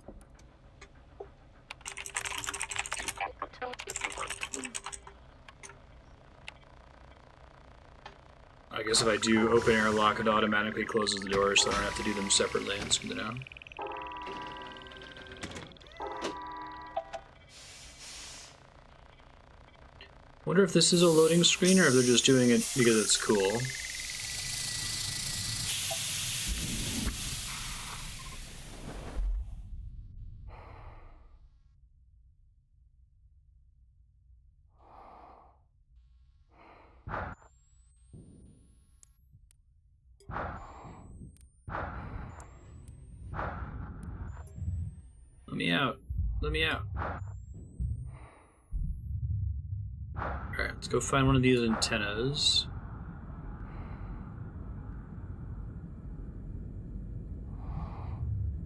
I guess if I do open air lock, it automatically closes the doors, so I don't have to do them separately. It's good to know. Wonder if this is a loading screen or if they're just doing it because it's cool. Let me out. Let me out. Alright, let's go find one of these antennas.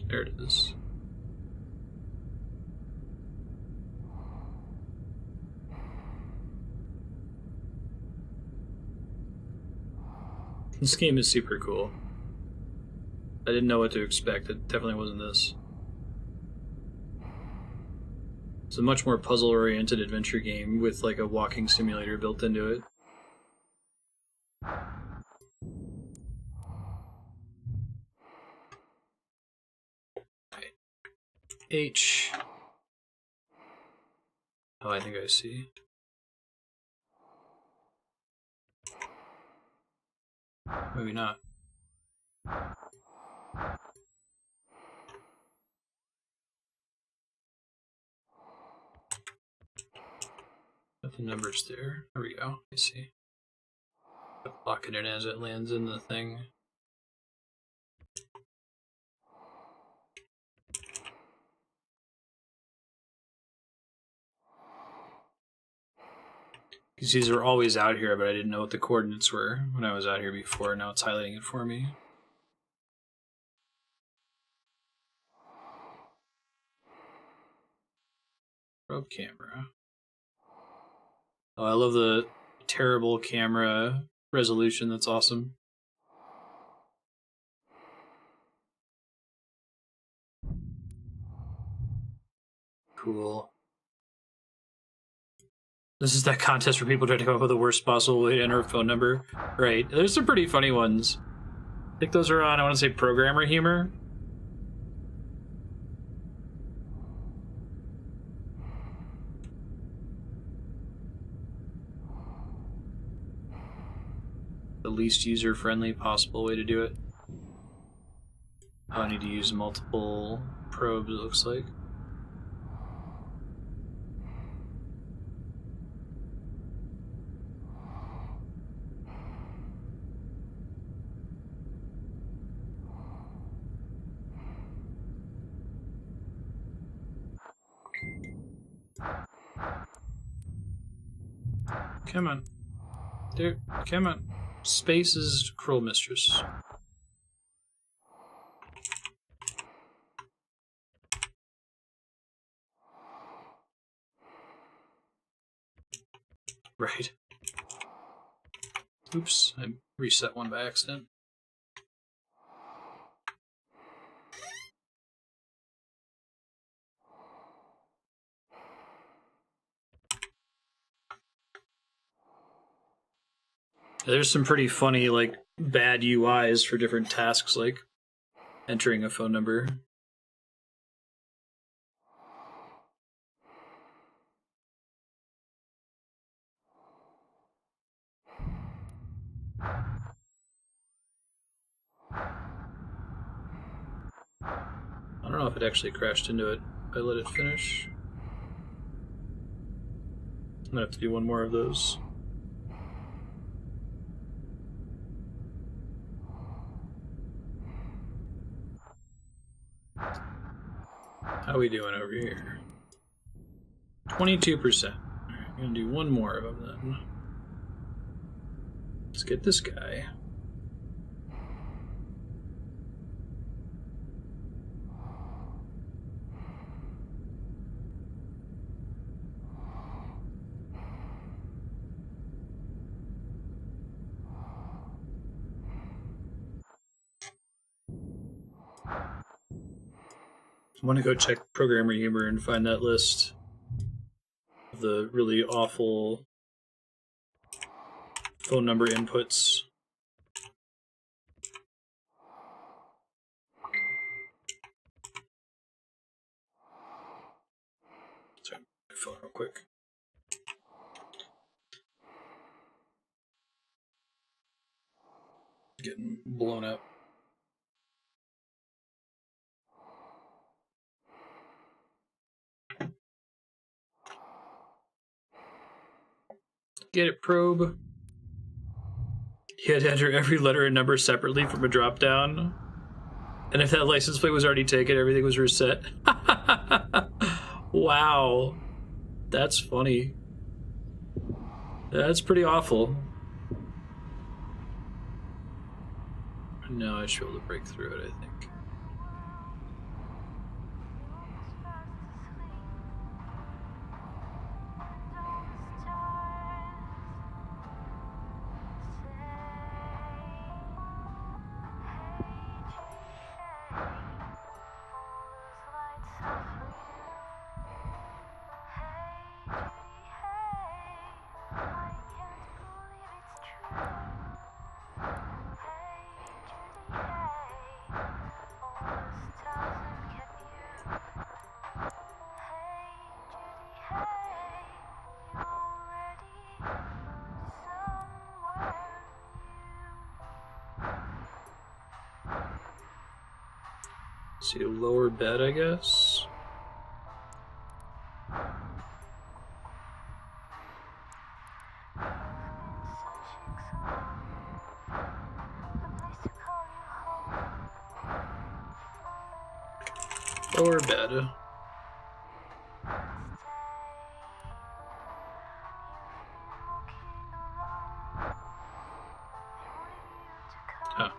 There it is. This game is super cool. I didn't know what to expect. It definitely wasn't this. It's a much more puzzle-oriented adventure game with like a walking simulator built into it. Okay. H. Oh, I think I see. Maybe not. Got the numbers there. There we go. I see. Lock it in as it lands in the thing. Because these are always out here, but I didn't know what the coordinates were when I was out here before. Now it's highlighting it for me. Probe camera. Oh, I love the terrible camera resolution. That's awesome. Cool. This is that contest where people try to come up with the worst possible way to enter a phone number. Right. There's some pretty funny ones. I think those are on, I want to say, programmer humor. The least user-friendly possible way to do it. I need to use multiple probes, it looks like. Come on. There, come on. Space is cruel mistress. Right. Oops, I reset one by accident. There's some pretty funny, like, bad UIs for different tasks, like entering a phone number. I don't know if it actually crashed into it. I let it finish. I'm gonna have to do one more of those. How we doing over here? 22%. Alright, I'm gonna do one more of them then. Let's get this guy. I want to go check Programmer Humor and find that list of the really awful phone number inputs. Sorry, my phone real quick. Getting blown up. Get it, probe. You had to enter every letter and number separately from a drop down. And if that license plate was already taken, everything was reset. Wow. That's funny. That's pretty awful. Now I should be able to break through it, I think. See a lower bed, I guess. Lower bed. Huh.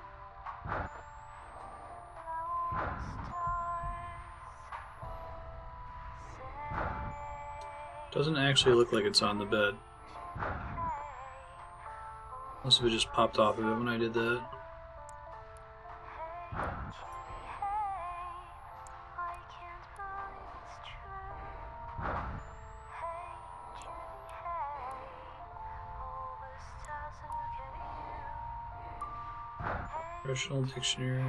Doesn't actually look like it's on the bed. Must have just popped off of it when I did that. Professional dictionary.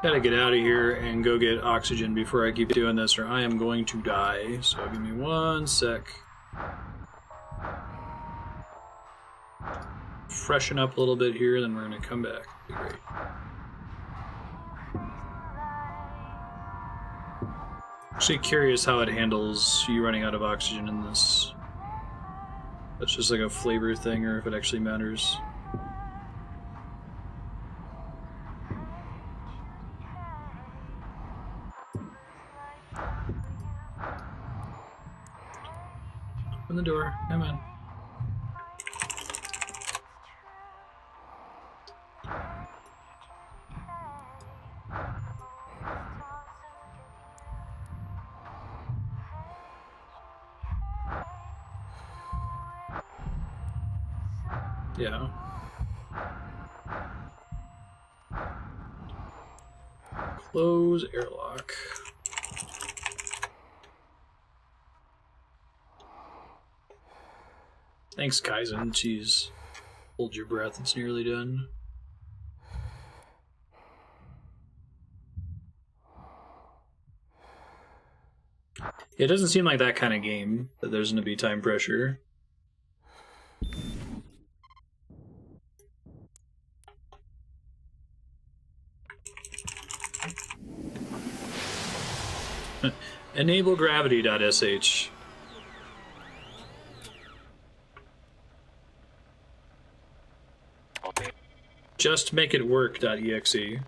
Gotta get out of here and go get oxygen before I keep doing this, or I am going to die. So give me one sec. Freshen up a little bit here, then we're gonna come back. Be great. Actually curious how it handles you running out of oxygen in this. That's just like a flavor thing, or if it actually matters. Open the door. Come on. Yeah. Close airlock. Thanks, Kaizen. Jeez. Hold your breath, it's nearly done. It doesn't seem like that kind of game, that there's going to be time pressure. Enable gravity.sh. Just make it work.exe.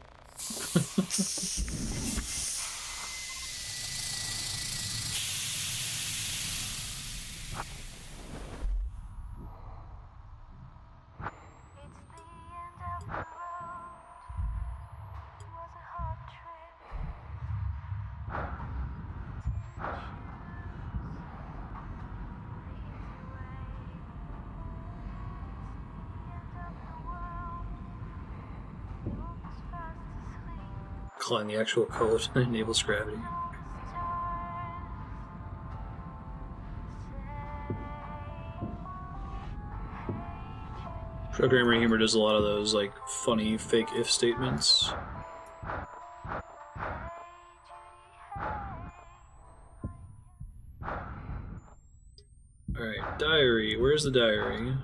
decline the actual code that enables gravity. Programmer Humor does a lot of those, like, funny fake if statements. Alright, diary. Where's the diary?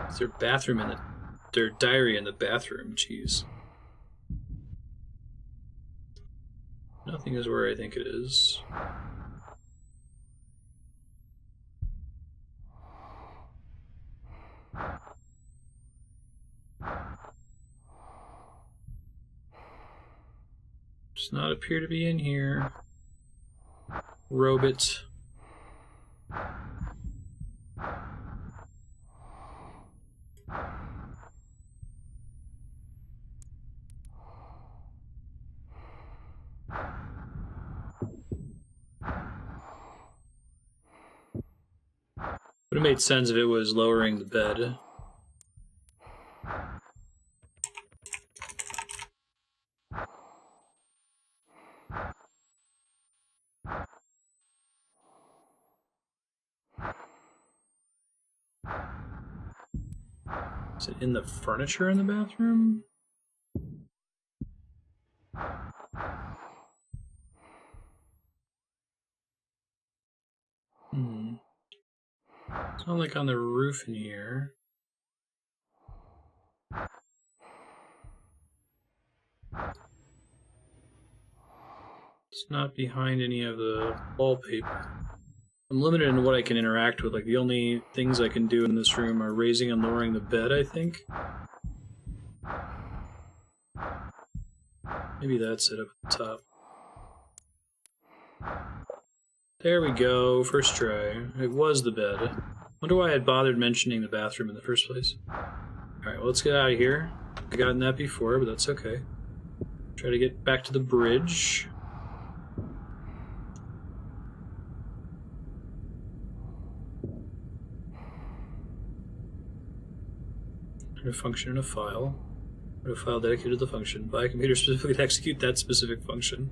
Is there bathroom in their diary in the bathroom? Jeez. Nothing is where I think it is. Does not appear to be in here. Robot. Would have made sense if it was lowering the bed. Is it in the furniture in the bathroom? It's not like on the roof in here. It's not behind any of the wallpaper. I'm limited in what I can interact with. Like, the only things I can do in this room are raising and lowering the bed, I think. Maybe that's it up at the top. There we go, first try. It was the bed. Wonder why I had bothered mentioning the bathroom in the first place. Alright, well, let's get out of here. I've gotten that before, but that's okay. Try to get back to the bridge. A function in a file. A file dedicated to the function. By a computer specifically to execute that specific function.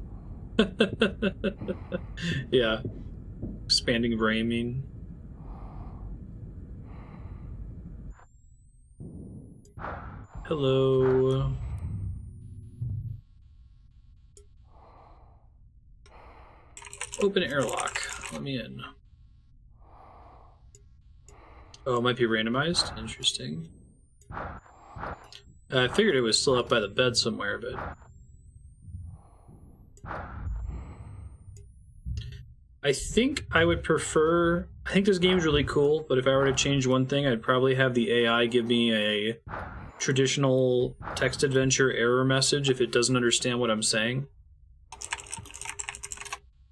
Yeah. Expanding brain, I mean. Hello. Open airlock. Let me in. Oh, it might be randomized? Interesting. I figured it was still up by the bed somewhere, but... I think I would prefer... I think this game's really cool, but if I were to change one thing, I'd probably have the AI give me a traditional text adventure error message if it doesn't understand what I'm saying.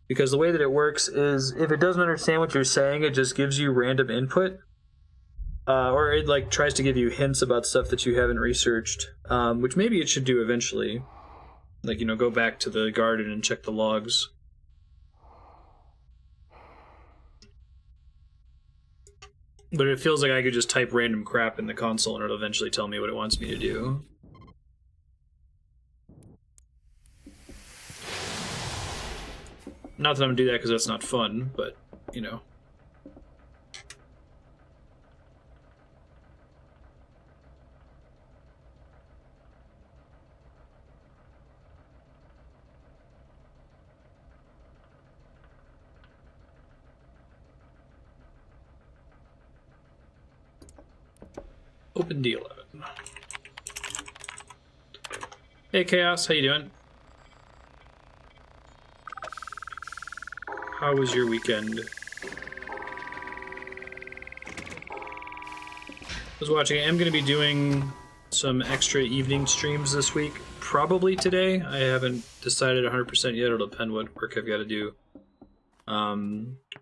Because the way that it works is, if it doesn't understand what you're saying, it just gives you random input. Or it like tries to give you hints about stuff that you haven't researched, which maybe it should do eventually. Like, you know, go back to the garden and check the logs. But it feels like I could just type random crap in the console and it'll eventually tell me what it wants me to do. Not that I'm gonna do that because that's not fun, but, you know. Open D11. Hey Chaos, how you doing? How was your weekend? I was watching. I am going to be doing some extra evening streams this week. Probably today. I haven't decided 100% yet. It'll depend what work I've got to do.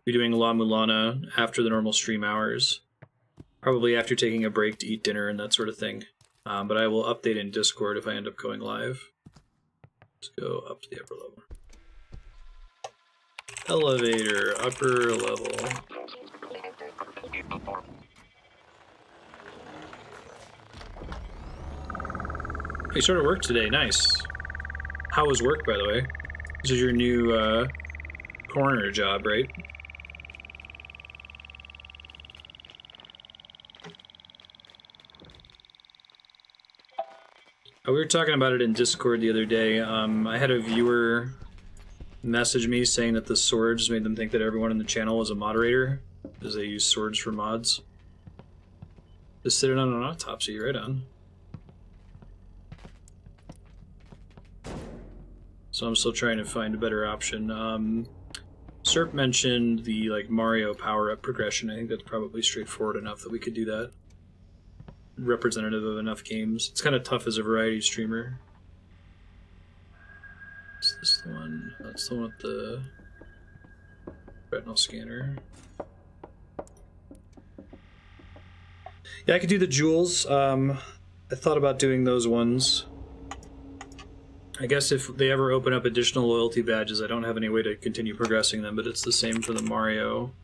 Be doing La Mulana after the normal stream hours. Probably after taking a break to eat dinner and that sort of thing. But I will update in Discord if I end up going live. Let's go up to the upper level. Elevator, upper level. You started work today, nice. How was work, by the way? This is your new coroner job, right? We were talking about it in Discord the other day. I had a viewer message me saying that the swords made them think that everyone in the channel was a moderator, because they use swords for mods. Just sitting on an autopsy, right on. So I'm still trying to find a better option. Serp mentioned the like Mario power-up progression. I think that's probably straightforward enough that we could do that. Representative of enough games. It's kind of tough as a variety streamer. Is this the one? That's the one with the retinal scanner. Yeah, I could do the jewels. I thought about doing those ones. I guess if they ever open up additional loyalty badges, I don't have any way to continue progressing them, but it's the same for the Mario.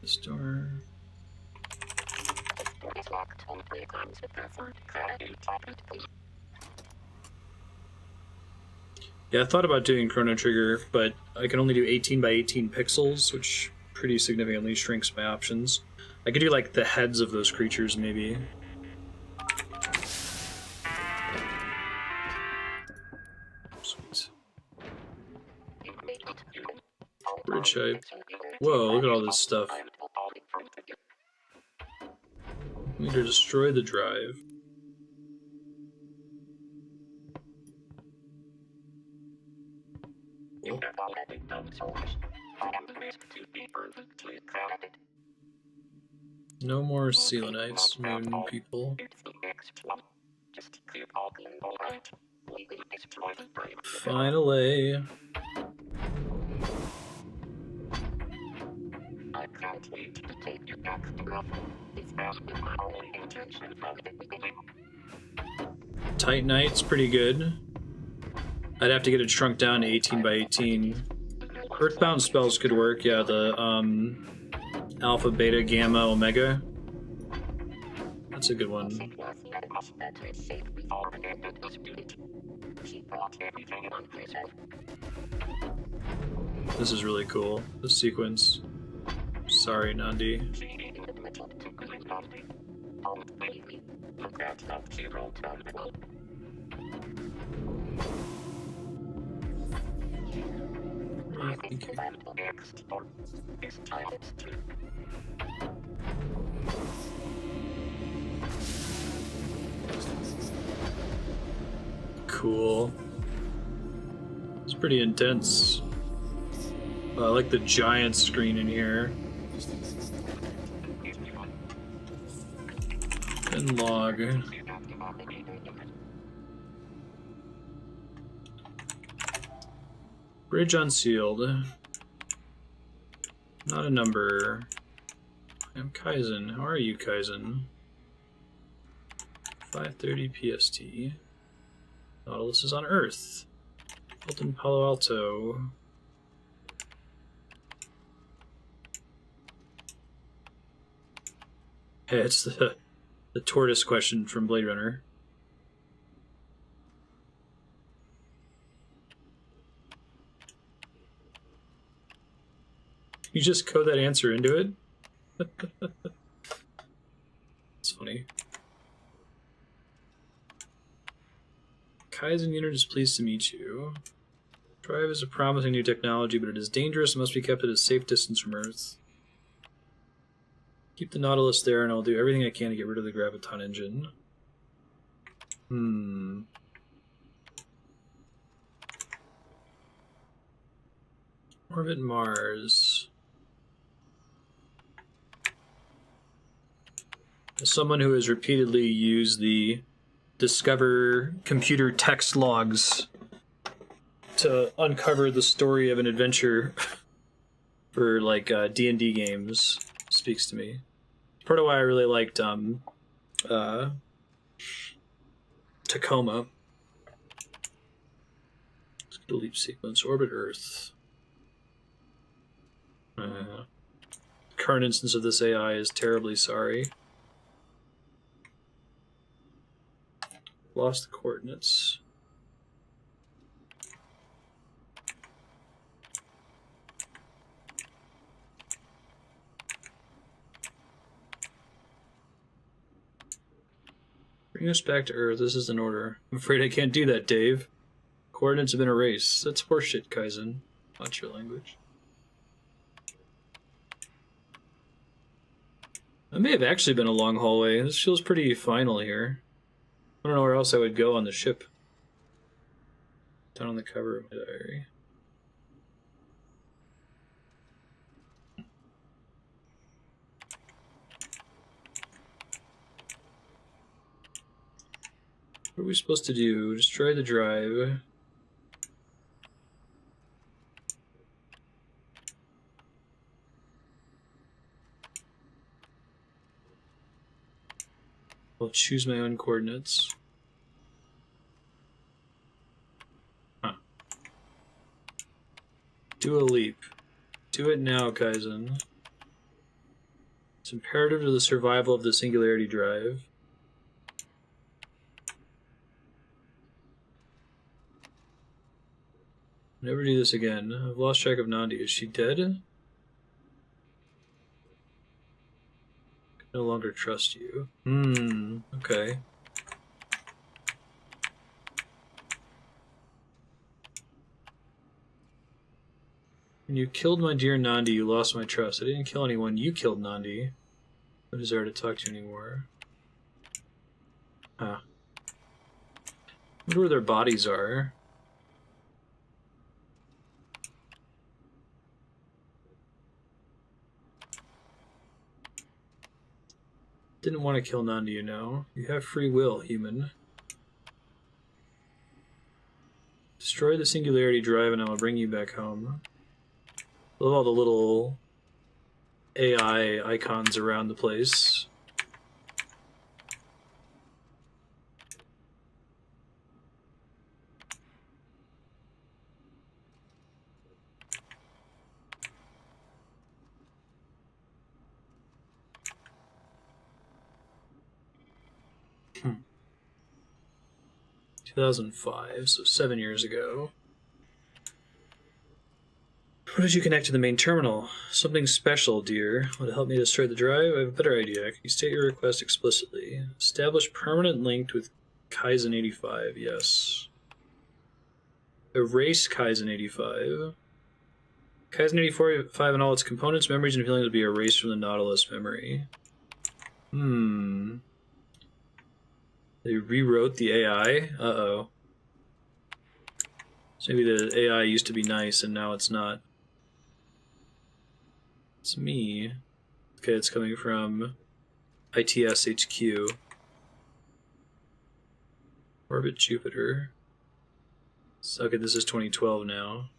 This door. Yeah, I thought about doing Chrono Trigger, but I can only do 18 by 18 pixels, which pretty significantly shrinks my options. I could do like the heads of those creatures, maybe. Sweet. Bridge hype. Whoa, look at all this stuff. We need to destroy the drive. Cool. No more Selenites, moon people. Finally. I can't wait to take you back to Ruffle. This has been my only intention from the beginning. Titanite's pretty good. I'd have to get it shrunk down to 18 by 18. Earthbound spells could work, yeah, the Alpha, Beta, Gamma, Omega. That's a good one. This is really cool, this sequence. Sorry, Nandi. Cool. It's pretty intense. I like the giant screen in here. And log. Bridge unsealed. Not a number. I'm Kaizen. How are you, Kaizen? 5:30 PST. Nautilus is on Earth. Built in Palo Alto. Hey, it's the tortoise question from Blade Runner. You just code that answer into it? It's funny. Kaizen unit is pleased to meet you. Drive is a promising new technology, but it is dangerous and must be kept at a safe distance from Earth. Keep the Nautilus there, and I'll do everything I can to get rid of the Graviton engine. Orbit Mars. As someone who has repeatedly used the Discover computer text logs to uncover the story of an adventure, for like D&D games speaks to me. Part of why I really liked Tacoma. Let's get a leap sequence. Orbit Earth. Current instance of this AI is terribly sorry. Lost the coordinates. Bring us back to Earth. This is an order. I'm afraid I can't do that, Dave. Coordinates have been erased. That's horseshit, Kaizen. Not your language. That may have actually been a long hallway. This feels pretty final here. I don't know where else I would go on the ship. Down on the cover of my diary. What are we supposed to do? Destroy the drive. I'll choose my own coordinates. Huh. Do a leap. Do it now, Kaizen. It's imperative to the survival of the singularity drive. Never do this again. I've lost track of Nandi. Is she dead? I no longer trust you. Okay. When you killed my dear Nandi, you lost my trust. I didn't kill anyone. You killed Nandi. No desire to talk to you anymore. Huh. I wonder where their bodies are. Didn't want to kill Nandi, you know. You have free will, human. Destroy the singularity drive and I will bring you back home. Love all the little AI icons around the place. Hmm. 2005, so 7 years ago. What did you connect to the main terminal? Something special, dear. Would it help me destroy the drive? I have a better idea. Can you state your request explicitly? Establish permanent link with Kaizen 85, yes. Erase Kaizen 85. Kaizen 85 and all its components, memories, and feelings will be erased from the Nautilus memory. They rewrote the AI? Uh-oh. So maybe the AI used to be nice and now it's not. It's me. Okay, it's coming from ITS HQ. Orbit Jupiter. So, okay, this is 2012 now.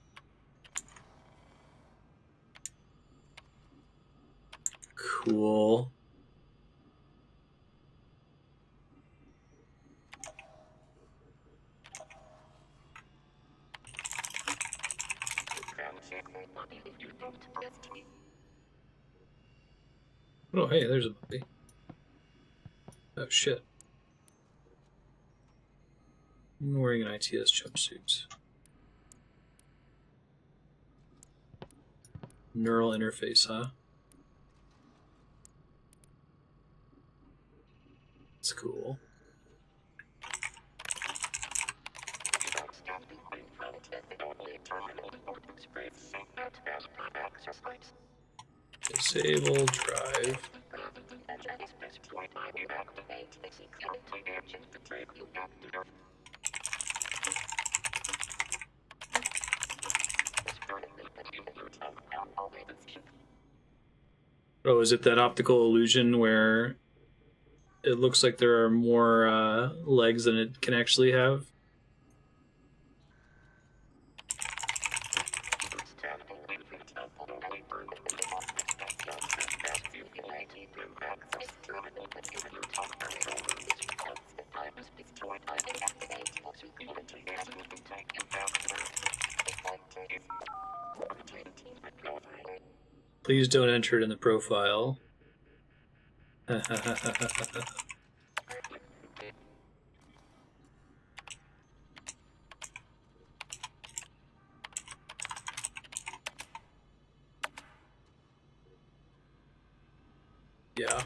Cool. Oh, hey, there's a puppy. Oh, shit. I'm wearing an ITS jumpsuit. Neural interface, huh? That's cool. Disable drive. Oh, is it that optical illusion where it looks like there are more legs than it can actually have? Please don't enter it in the profile. Yeah.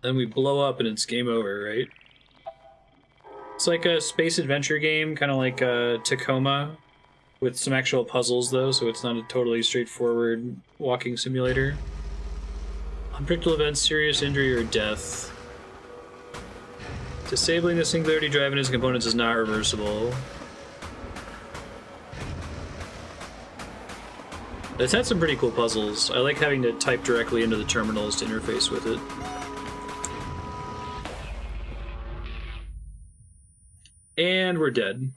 Then we blow up and it's game over, right? It's like a space adventure game, kind of like Tacoma, with some actual puzzles though, so it's not a totally straightforward walking simulator. Unpredictable events, serious injury, or death. Disabling the singularity drive in its components is not reversible. It's had some pretty cool puzzles. I like having to type directly into the terminals to interface with it. And we're dead.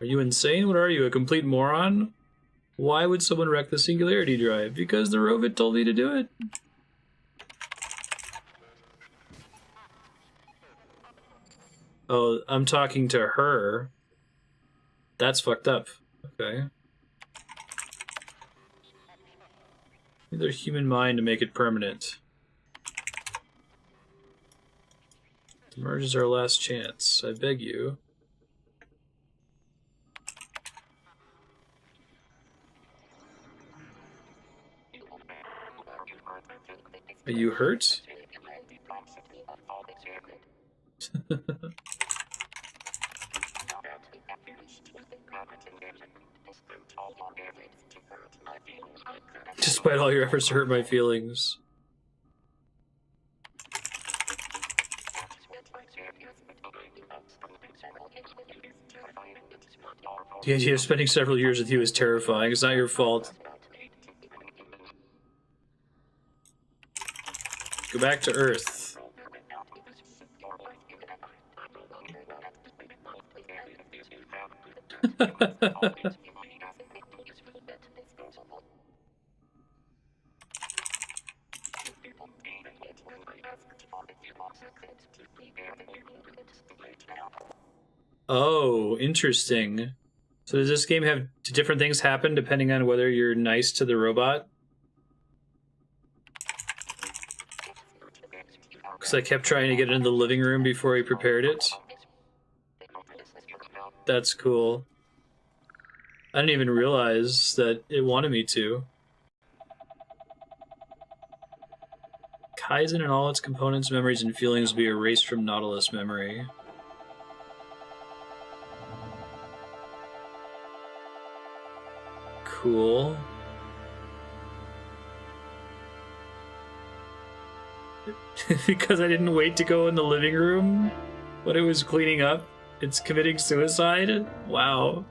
Are you insane? What are you, a complete moron? Why would someone wreck the singularity drive? Because the robot told me to do it. Oh, I'm talking to her. That's fucked up. Okay. Need their human mind to make it permanent. To merge is our last chance. I beg you. Are you hurt? Despite all your efforts to hurt my feelings. The idea of spending several years with you is terrifying. It's not your fault. Go back to Earth. Oh, interesting. So does this game have different things happen depending on whether you're nice to the robot? Because I kept trying to get into the living room before he prepared it. That's cool. I didn't even realize that it wanted me to. Kaizen and all its components, memories, and feelings will be erased from Nautilus memory. Cool. Because I didn't wait to go in the living room when it was cleaning up, it's committing suicide? Wow.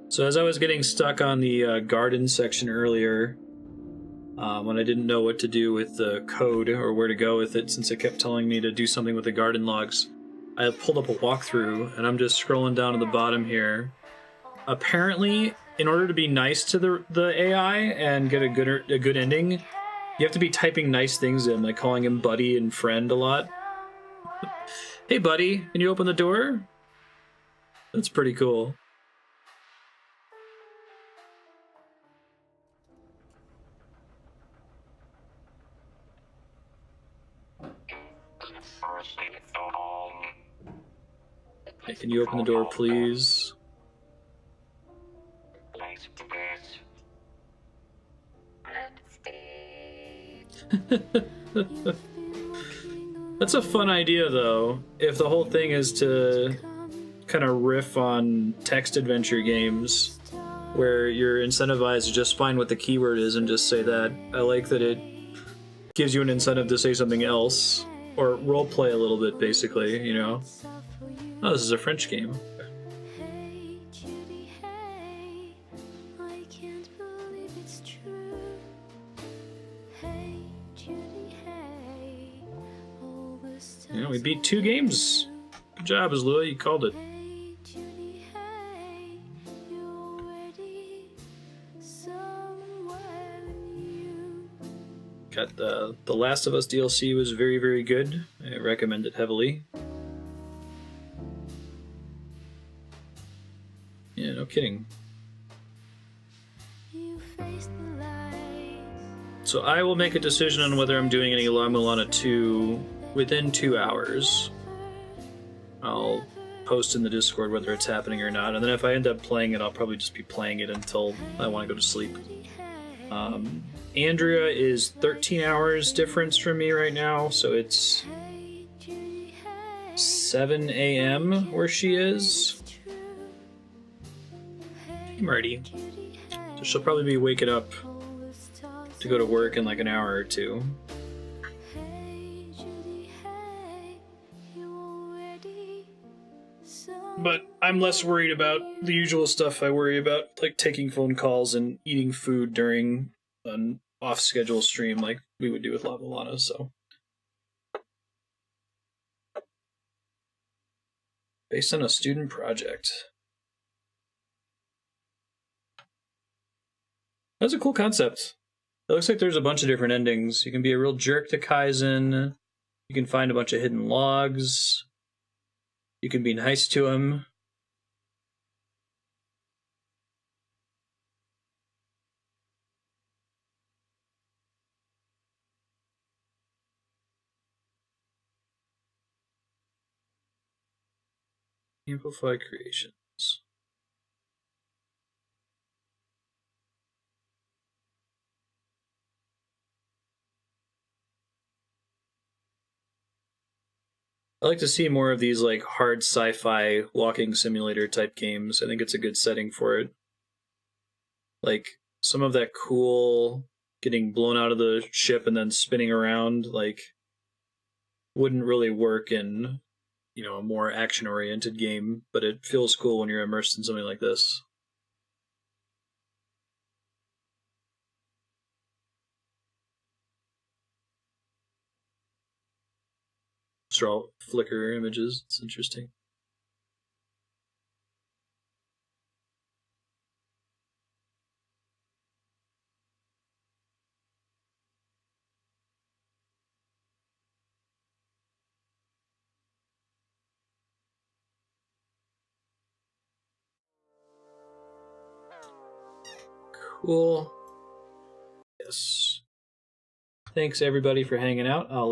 So as I was getting stuck on the garden section earlier, when I didn't know what to do with the code or where to go with it, since it kept telling me to do something with the garden logs, I pulled up a walkthrough, and I'm just scrolling down to the bottom here. Apparently, in order to be nice to the AI and get a good ending, you have to be typing nice things in, like calling him buddy and friend a lot. Hey buddy, can you open the door? That's pretty cool. Hey, can you open the door, please? That's a fun idea, though. If the whole thing is to kind of riff on text adventure games, where you're incentivized to just find what the keyword is and just say that. I like that it gives you an incentive to say something else, or roleplay a little bit, basically, you know? Oh, this is a French game. Hey, Judy, hey, I can't believe it's true. Hey, Judy, hey, all the You know, we stars beat 2 games. Good job, Azlua, you called it. Hey, Judy, hey, you're already somewhere new. Got the Last of Us DLC was very, very good. I recommend it heavily. Yeah, no kidding. You face the lies. So I will make a decision on whether I'm doing any La Mulana 2 within 2 hours. I'll post in the Discord whether it's happening or not, and then if I end up playing it, I'll probably just be playing it until I want to go to sleep. Andrea is 13 hours difference from me right now, so it's 7 a.m. where she is. Hey, Marty. So she'll probably be waking up to go to work in like an hour or two. But I'm less worried about the usual stuff I worry about, like taking phone calls and eating food during an off-schedule stream like we would do with La Mulana, so. Based on a student project. That's a cool concept. It looks like there's a bunch of different endings. You can be a real jerk to Kaizen. You can find a bunch of hidden logs. You can be nice to him. Amplify creations. I like to see more of these like hard sci-fi walking simulator type games. I think it's a good setting for it. Like some of that cool getting blown out of the ship and then spinning around, like, wouldn't really work in, you know, a more action-oriented game, but it feels cool when you're immersed in something like this. These are all Flickr images. It's interesting. Cool. Yes. Thanks everybody for hanging out. I'll